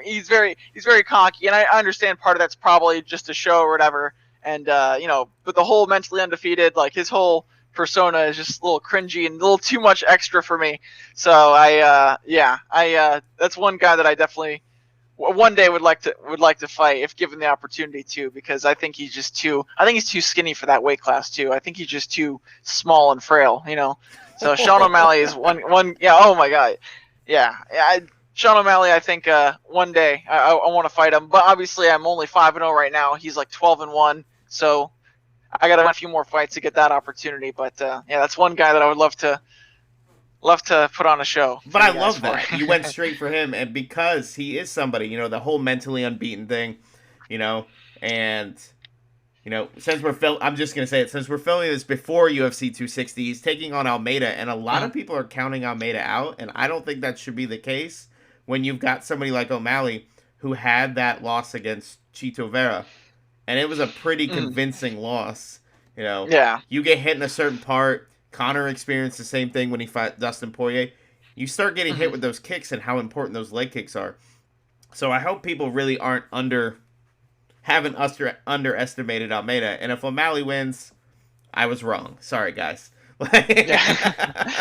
he's very cocky, and I understand part of that's probably just a show or whatever, and but the whole mentally undefeated, like his whole persona is just a little cringy and a little too much extra for me. So I that's one guy that I definitely one day would like to fight if given the opportunity to, because I think he's too skinny for that weight class too. I think he's just too small and frail. So Sean O'Malley is one yeah, oh my god. Yeah. Sean O'Malley, I think one day I want to fight him, but obviously I'm only 5-0 right now. He's like 12-1, so I got to win a few more fights to get that opportunity. But yeah, that's one guy that I would love to put on a show But for I you guys love for. that. You went straight for him, and because he is somebody, the whole mentally unbeaten thing, you know, and since I'm just gonna say it. Since we're filming this before UFC 260, he's taking on Almeida, and a lot Mhm. of people are counting Almeida out, and I don't think that should be the case when you've got somebody like O'Malley who had that loss against Chito Vera, and it was a pretty Mhm. convincing loss. Yeah. You get hit in a certain part. Connor experienced the same thing when he fought Dustin Poirier. You start getting hit Mhm. with those kicks and how important those leg kicks are. So I hope people really aren't haven't underestimated Almeida. And if O'Malley wins, I was wrong. Sorry, guys. Yeah.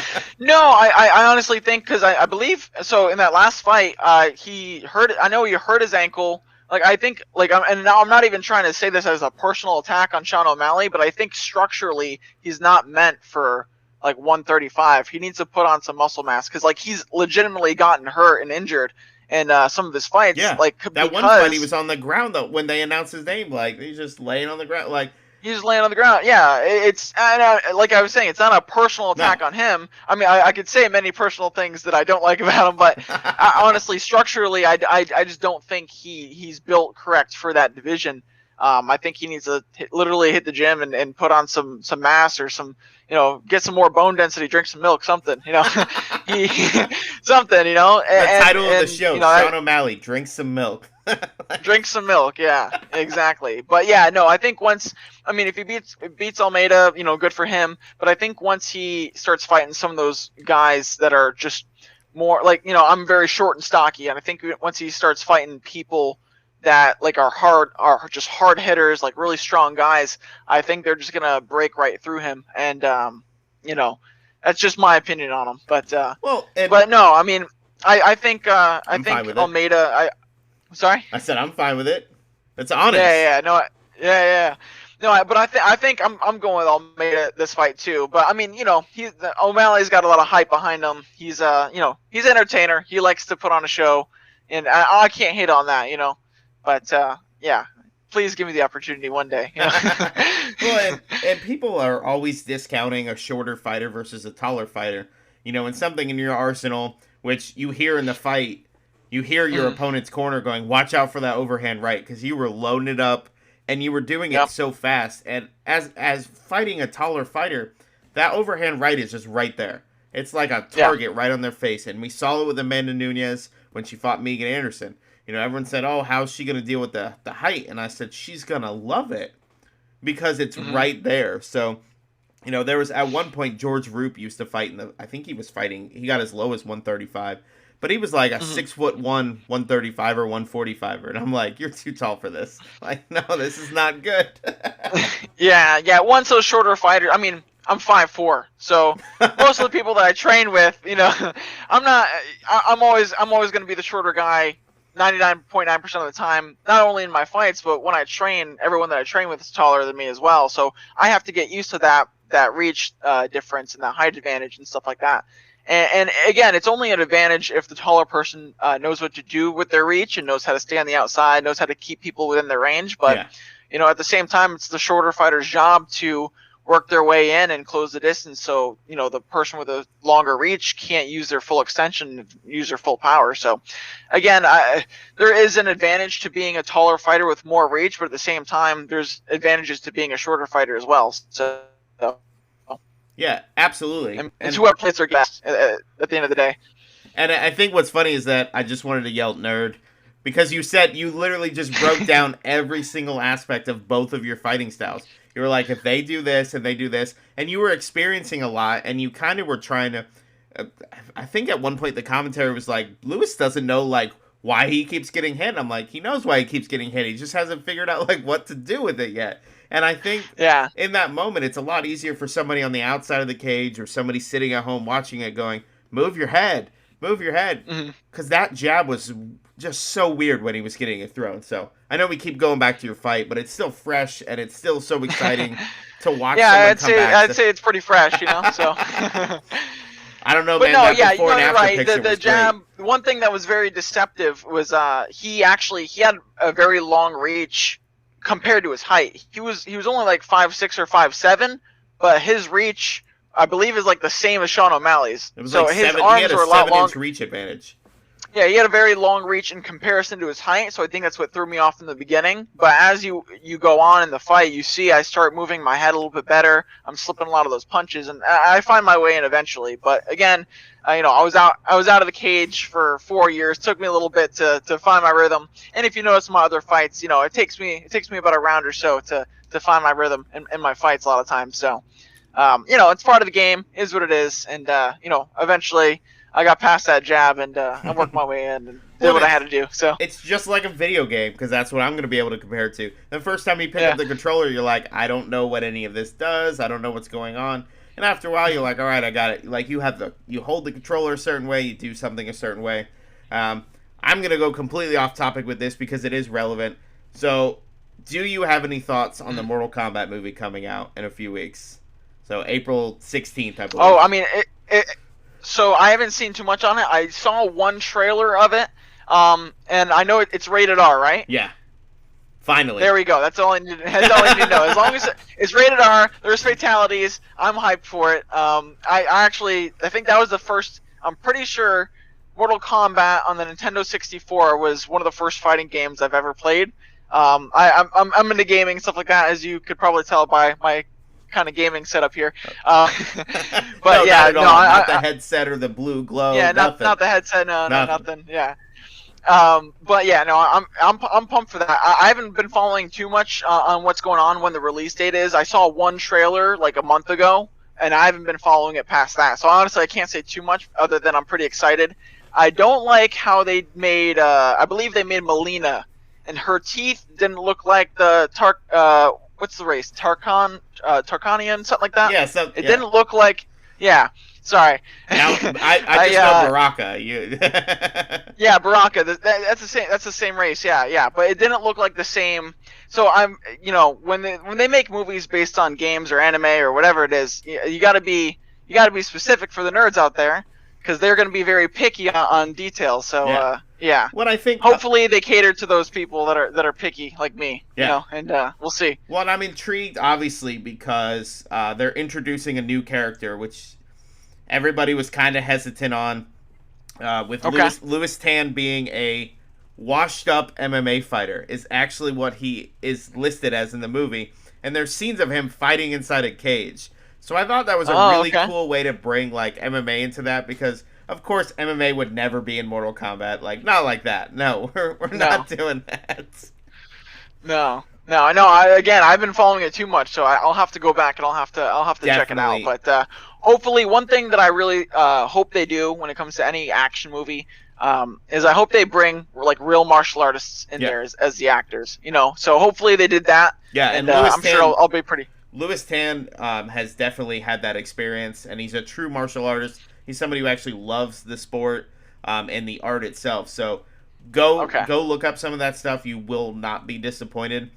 No, I honestly think because I believe so in that last fight, he hurt. I know he hurt his ankle. Like I think, and now I'm not even trying to say this as a personal attack on Sean O'Malley, but I think structurally he's not meant for like 135. He needs to put on some muscle mass because like he's legitimately gotten hurt and injured in some of his fights. Yeah, Like that one fight he was on the ground though when they announced his name. Like he's just laying on the ground. Like he's just laying on the ground. Yeah, it's like I was saying, it's not a personal attack on him. I mean, I could say many personal things that I don't like about him, but honestly, structurally, I just don't think he's built correct for that division. I think he needs to literally hit the gym and put on some mass or some, get some more bone density, drink some milk, something, he, something, the title of the show, Sean O'Malley, drink some milk. Drink some milk, yeah, exactly. But yeah, no, I think if he beats Almeida, good for him. But I think once he starts fighting some of those guys that are just more like, I'm very short and stocky, and I think once he starts fighting people that like are just hard hitters, like really strong guys, I think they're just gonna break right through him. And that's just my opinion on him. But but no, I mean, I think Almeida. Sorry? I said I'm fine with it. That's honest. Yeah. No, but I think I'm going with Almeida this fight too. But I mean, O'Malley's got a lot of hype behind him. He's he's an entertainer. He likes to put on a show, and I can't hate on that, But yeah, please give me the opportunity one day. Well, and people are always discounting a shorter fighter versus a taller fighter. And something in your arsenal, which you hear in the fight. You hear your opponent's corner going, watch out for that overhand right, because you were loading it up, and you were doing it so fast. And as fighting a taller fighter, that overhand right is just right there. It's like a target right on their face. And we saw it with Amanda Nunes when she fought Megan Anderson. Everyone said, oh, how's she going to deal with the height? And I said, she's going to love it because it's right there. So, there was at one point, George Roop used to fight I think he got as low as 135. But he was like a 6'1", 135 or 145er, and I'm like, you're too tall for this. Like, no, this is not good. yeah. Once those shorter fighters. I mean, I'm 5'4", so most of the people that I train with, I'm not. I'm always going to be the shorter guy, 99.9% of the time. Not only in my fights, but when I train, everyone that I train with is taller than me as well. So I have to get used to that reach difference and that height advantage and stuff like that. And again, it's only an advantage if the taller person knows what to do with their reach and knows how to stay on the outside, knows how to keep people within their range. But, at the same time, it's the shorter fighter's job to work their way in and close the distance. So, the person with a longer reach can't use their full extension, use their full power. So, again, there is an advantage to being a taller fighter with more reach, but at the same time, there's advantages to being a shorter fighter as well. So. Yeah, absolutely. And whoever plays their best at the end of the day. And I think what's funny is that I just wanted to yell nerd because you literally just broke down every single aspect of both of your fighting styles. You were like, if they do this and they do this, and you were experiencing a lot, and you kind of were trying to. I think at one point the commentary was like, Lewis doesn't know like why he keeps getting hit. And I'm like, he knows why he keeps getting hit. He just hasn't figured out like what to do with it yet. And I think in that moment, it's a lot easier for somebody on the outside of the cage or somebody sitting at home watching it going, move your head. Because that jab was just so weird when he was getting it thrown. So I know we keep going back to your fight, but it's still fresh and it's still so exciting to watch someone come back. I'd say it's pretty fresh, so. I don't know, but man. No, before and after picture the was jab. Great. One thing that was very deceptive was he had a very long reach compared to his height. He was only like 5'6" or 5'7", but his reach I believe is like the same as Sean O'Malley's. It was so like his seven, arms he had a were a lot 7-inch long. reach advantage. Yeah, he had a very long reach in comparison to his height, so I think that's what threw me off in the beginning. But as you go on in the fight, you see I start moving my head a little bit better. I'm slipping a lot of those punches, and I find my way in eventually. But again, I was out of the cage for 4 years. It took me a little bit to find my rhythm. And if you notice my other fights, it takes me about a round or so to find my rhythm in my fights a lot of times. So, it's part of the game, is what it is, and eventually I got past that jab and I worked my way in and did what I had to do. So it's just like a video game, because that's what I'm going to be able to compare it to. The first time you pick up the controller, you're like, I don't know what any of this does. I don't know what's going on. And after a while, you're like, all right, I got it. Like you hold the controller a certain way, you do something a certain way. I'm gonna go completely off topic with this because it is relevant. So, do you have any thoughts on the Mortal Kombat movie coming out in a few weeks? So April 16th, I believe. Oh, I mean, so I haven't seen too much on it. I saw one trailer of it, and I know it's rated R, right? Yeah. Finally. There we go. That's all I need. That's all I need to know. As long as it's rated R, there's fatalities. I'm hyped for it. I think that was the first. I'm pretty sure Mortal Kombat on the Nintendo 64 was one of the first fighting games I've ever played. I'm into gaming and stuff like that, as you could probably tell by my kind of gaming setup here. But no, yeah, not the headset or the blue glow. Yeah, nothing. not the headset. No, nothing. Yeah. But yeah, no, I'm pumped for that. I haven't been following too much on what's going on when the release date is. I saw one trailer like a month ago, and I haven't been following it past that. So honestly, I can't say too much other than I'm pretty excited. I don't like how they made. I believe they made Melina, and her teeth didn't look like the what's the race? Tarkanian, something like that. Yeah, it didn't look like. Yeah. Sorry. Now, I just know Baraka. Yeah, Baraka. That's the same. That's the same race. Yeah. But it didn't look like the same. So when they make movies based on games or anime or whatever it is, you gotta be specific for the nerds out there, because they're gonna be very picky on details. So yeah. What I think. Hopefully they cater to those people that are picky like me. Yeah. And we'll see. Well, I'm intrigued, obviously, because they're introducing a new character, which everybody was kind of hesitant on, with Louis Tan being a washed-up MMA fighter is actually what he is listed as in the movie, and there's scenes of him fighting inside a cage. So I thought that was a really cool way to bring like MMA into that, because of course MMA would never be in Mortal Kombat, like not like that. No, we're not doing that. No, I know. I've been following it too much, so I'll have to go back and I'll have to check it out. But hopefully, one thing that I really hope they do when it comes to any action movie is I hope they bring like real martial artists in there as the actors. So hopefully they did that. Yeah, and I'm sure I'll be pretty. Louis Tan has definitely had that experience, and he's a true martial artist. He's somebody who actually loves the sport and the art itself. So go look up some of that stuff. You will not be disappointed.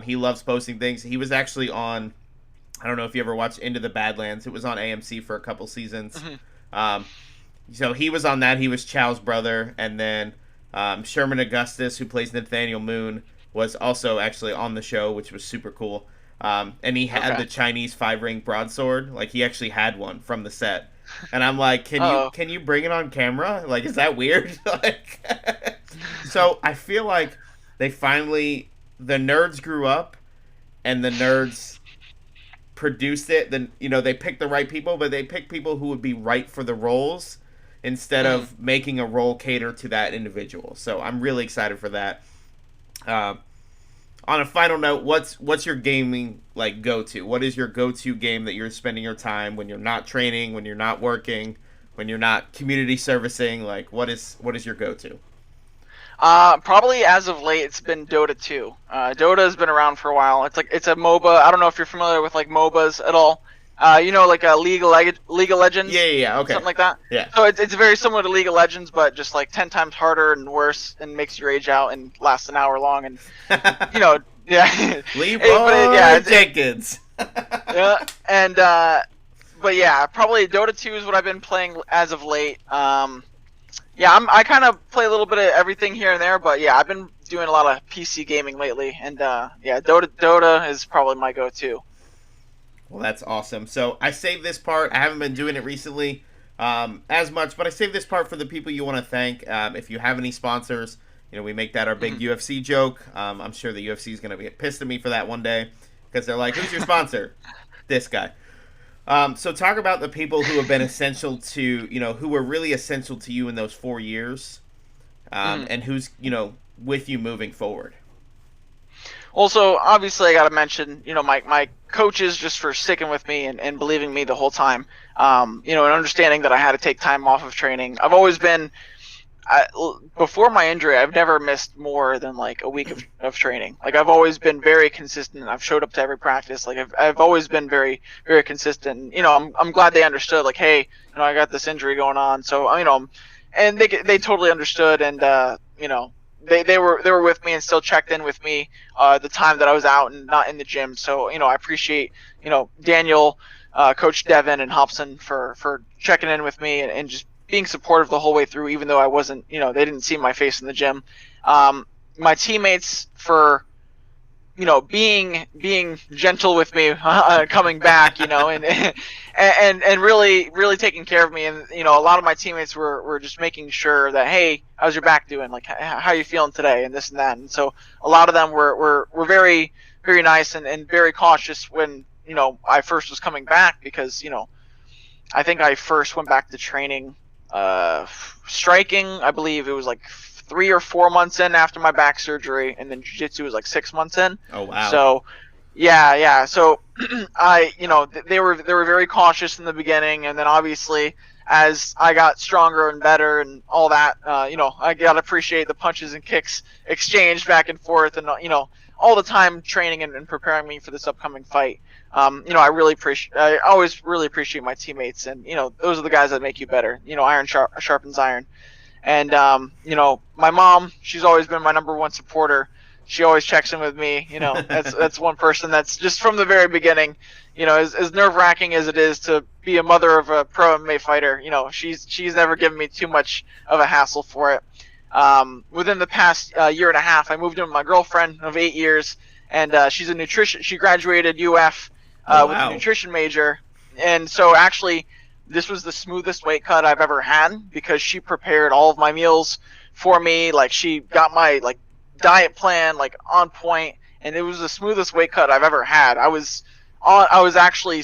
He loves posting things. He was actually on, I don't know if you ever watched Into the Badlands. It was on AMC for a couple seasons. Mm-hmm. So he was on that. He was Chow's brother. And then Sherman Augustus, who plays Nathaniel Moon, was also actually on the show, which was super cool. And he had the Chinese 5-ring broadsword. Like, he actually had one from the set. And I'm like, can you bring it on camera? Like, is that weird? Like, so I feel like they finally, the nerds grew up, and the nerds produced it. Then they picked the right people, but they picked people who would be right for the roles instead of making a role cater to that individual. So I'm really excited for that. On a final note, what's your gaming like go-to? What is your go-to game that you're spending your time when you're not training, when you're not working, when you're not community servicing? Like, what is your go-to? Probably as of late, it's been Dota 2. Dota has been around for a while. It's a MOBA. I don't know if you're familiar with like MOBAs at all. Like a League of Legends. Yeah. Okay. Something like that. Yeah. So it's very similar to League of Legends, but just like 10 times harder and worse, and makes you rage out and lasts an hour long, and yeah. Leroy Jenkins. Yeah, and but yeah, probably Dota 2 is what I've been playing as of late. I kind of play a little bit of everything here and there, but yeah, I've been doing a lot of PC gaming lately, and Dota is probably my go-to. Well, that's awesome. So I saved this part. I haven't been doing it recently as much, but I saved this part for the people you want to thank. If you have any sponsors, we make that our big UFC joke. I'm sure the UFC is going to be pissed at me for that one day, because they're like, who's your sponsor? This guy. So talk about the people who have been essential to, who were really essential to you in those 4 years, and who's, with you moving forward. Also, obviously, I got to mention, my coaches, just for sticking with me and believing me the whole time, and understanding that I had to take time off of training. I've always been before my injury, I've never missed more than like a week of training. Like I've always been very consistent. I've showed up to every practice. Like I've always been very, very consistent. You know, I'm glad they understood. Like, hey, I got this injury going on, so and they totally understood, and they were with me and still checked in with me the time that I was out and not in the gym. So I appreciate Daniel, Coach Devin, and Hobson for checking in with me and just being supportive the whole way through, even though I wasn't, they didn't see my face in the gym. My teammates for, being gentle with me coming back, and really taking care of me. And, a lot of my teammates were just making sure that, hey, how's your back doing? Like, how are you feeling today? And this and that. And so a lot of them were very, very nice and very cautious when, I first was coming back because, I think I first went back to training striking, I believe it was like 3 or 4 months in after my back surgery, and then jiu-jitsu was like 6 months in. Oh wow. So yeah. So they were very cautious in the beginning, and then obviously as I got stronger and better and all that, I gotta appreciate the punches and kicks exchanged back and forth, and all the time training and preparing me for this upcoming fight. I always really appreciate my teammates, and those are the guys that make you better. Iron sharpens iron. And my mom, she's always been my number one supporter. She always checks in with me. That's one person that's just from the very beginning. As nerve-wracking as it is to be a mother of a pro MMA fighter, she's never given me too much of a hassle for it. Within the past year and a half, I moved in with my girlfriend of 8 years, and she's a nutrition. She graduated UF with a nutrition major, and so actually, this was the smoothest weight cut I've ever had because she prepared all of my meals for me. Like she got my diet plan on point, and it was the smoothest weight cut I've ever had. I was actually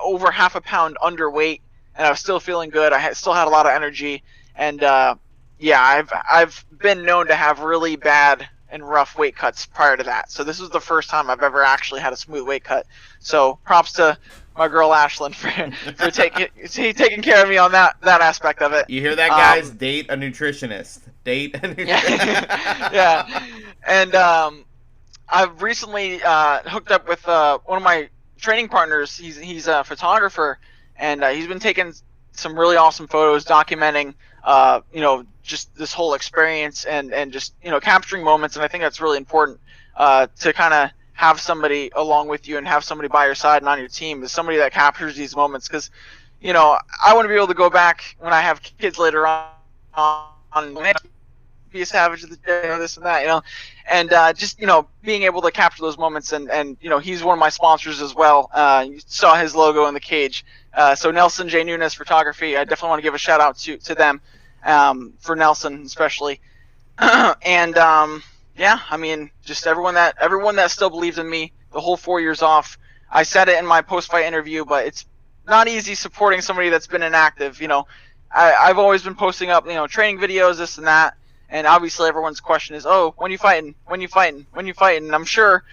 over half a pound underweight, and I was still feeling good. I still had a lot of energy, and I've been known to have really bad and rough weight cuts prior to that. So this was the first time I've ever actually had a smooth weight cut. So props to my girl Ashlyn for taking care of me on that aspect of it. You hear that, guys? Date a nutritionist. Yeah. And I've recently hooked up with one of my training partners. He's a photographer, and he's been taking some really awesome photos documenting just this whole experience and just capturing moments. And I think that's really important to kind of have somebody along with you and have somebody by your side and on your team is somebody that captures these moments, because I want to be able to go back when I have kids later on be a savage of the day, this and that, and just being able to capture those moments, and he's one of my sponsors as well. You saw his logo in the cage. So Nelson J. Nunes Photography, I definitely want to give a shout out to them, for Nelson especially. And just everyone that still believes in me the whole 4 years off. I said it in my post-fight interview, but it's not easy supporting somebody that's been inactive. I've always been posting up, training videos, this and that. And obviously everyone's question is, oh, when you fighting? And I'm sure,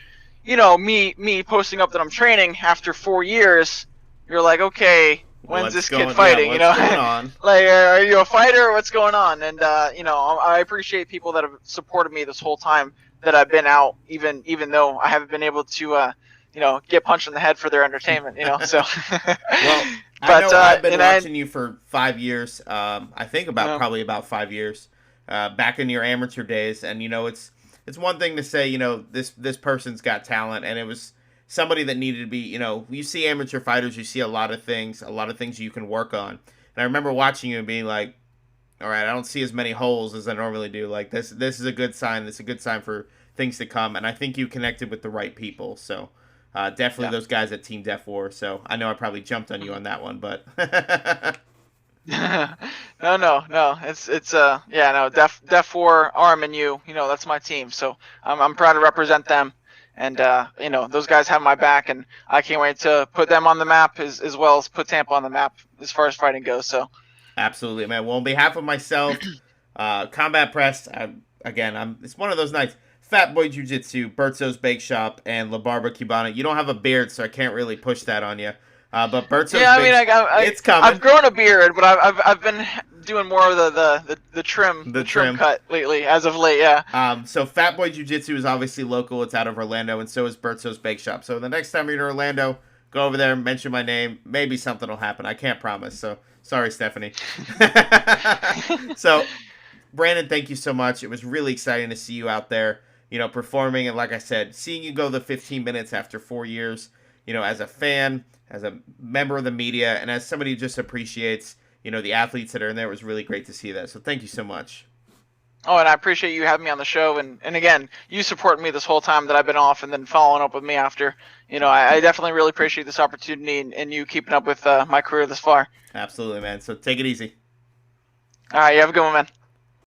me posting up that I'm training after 4 years, you're like, okay, when's this kid fighting? What's going on? Are you a fighter or what's going on? And I appreciate people that have supported me this whole time that I've been out, even though I haven't been able to get punched in the head for their entertainment. So well, I know I've been watching you for 5 years. I think probably about 5 years. Back in your amateur days, and it's one thing to say this person's got talent, and it was somebody that needed to be, you see amateur fighters, you see a lot of things you can work on. And I remember watching you and being like, all right, I don't see as many holes as I normally do. Like this is a good sign. This is a good sign for things to come. And I think you connected with the right people. So definitely those guys at Team Def War. So I know I probably jumped on you on that one, but No. It's Def War, Arm, and you. That's my team. So I'm proud to represent them. And those guys have my back, and I can't wait to put them on the map as well as put Tampa on the map as far as fighting goes. So absolutely, man. Well, on behalf of myself, Combat Press, it's one of those nights. Fat Boy Jiu-Jitsu, Bertzo's Bake Shop, and La Barba Cubana. You don't have a beard, so I can't really push that on you. But Bertzo's it's coming. I've grown a beard, but I've been doing more of the trim cut lately, as of late. Yeah. So Fat Boy Jiu-Jitsu is obviously local. It's out of Orlando, and so is Bertzo's Bake Shop. So the next time you're in Orlando, go over there, mention my name. Maybe something will happen. I can't promise. So sorry, Stephanie. So, Brandon, thank you so much. It was really exciting to see you out there, performing. And like I said, seeing you go the 15 minutes after 4 years, as a fan, as a member of the media, and as somebody who just appreciates, the athletes that are in there, it was really great to see that. So thank you so much. Oh, and I appreciate you having me on the show. And again, you supporting me this whole time that I've been off and then following up with me after. I definitely really appreciate this opportunity and you keeping up with my career this far. Absolutely, man. So take it easy. All right, you have a good one, man.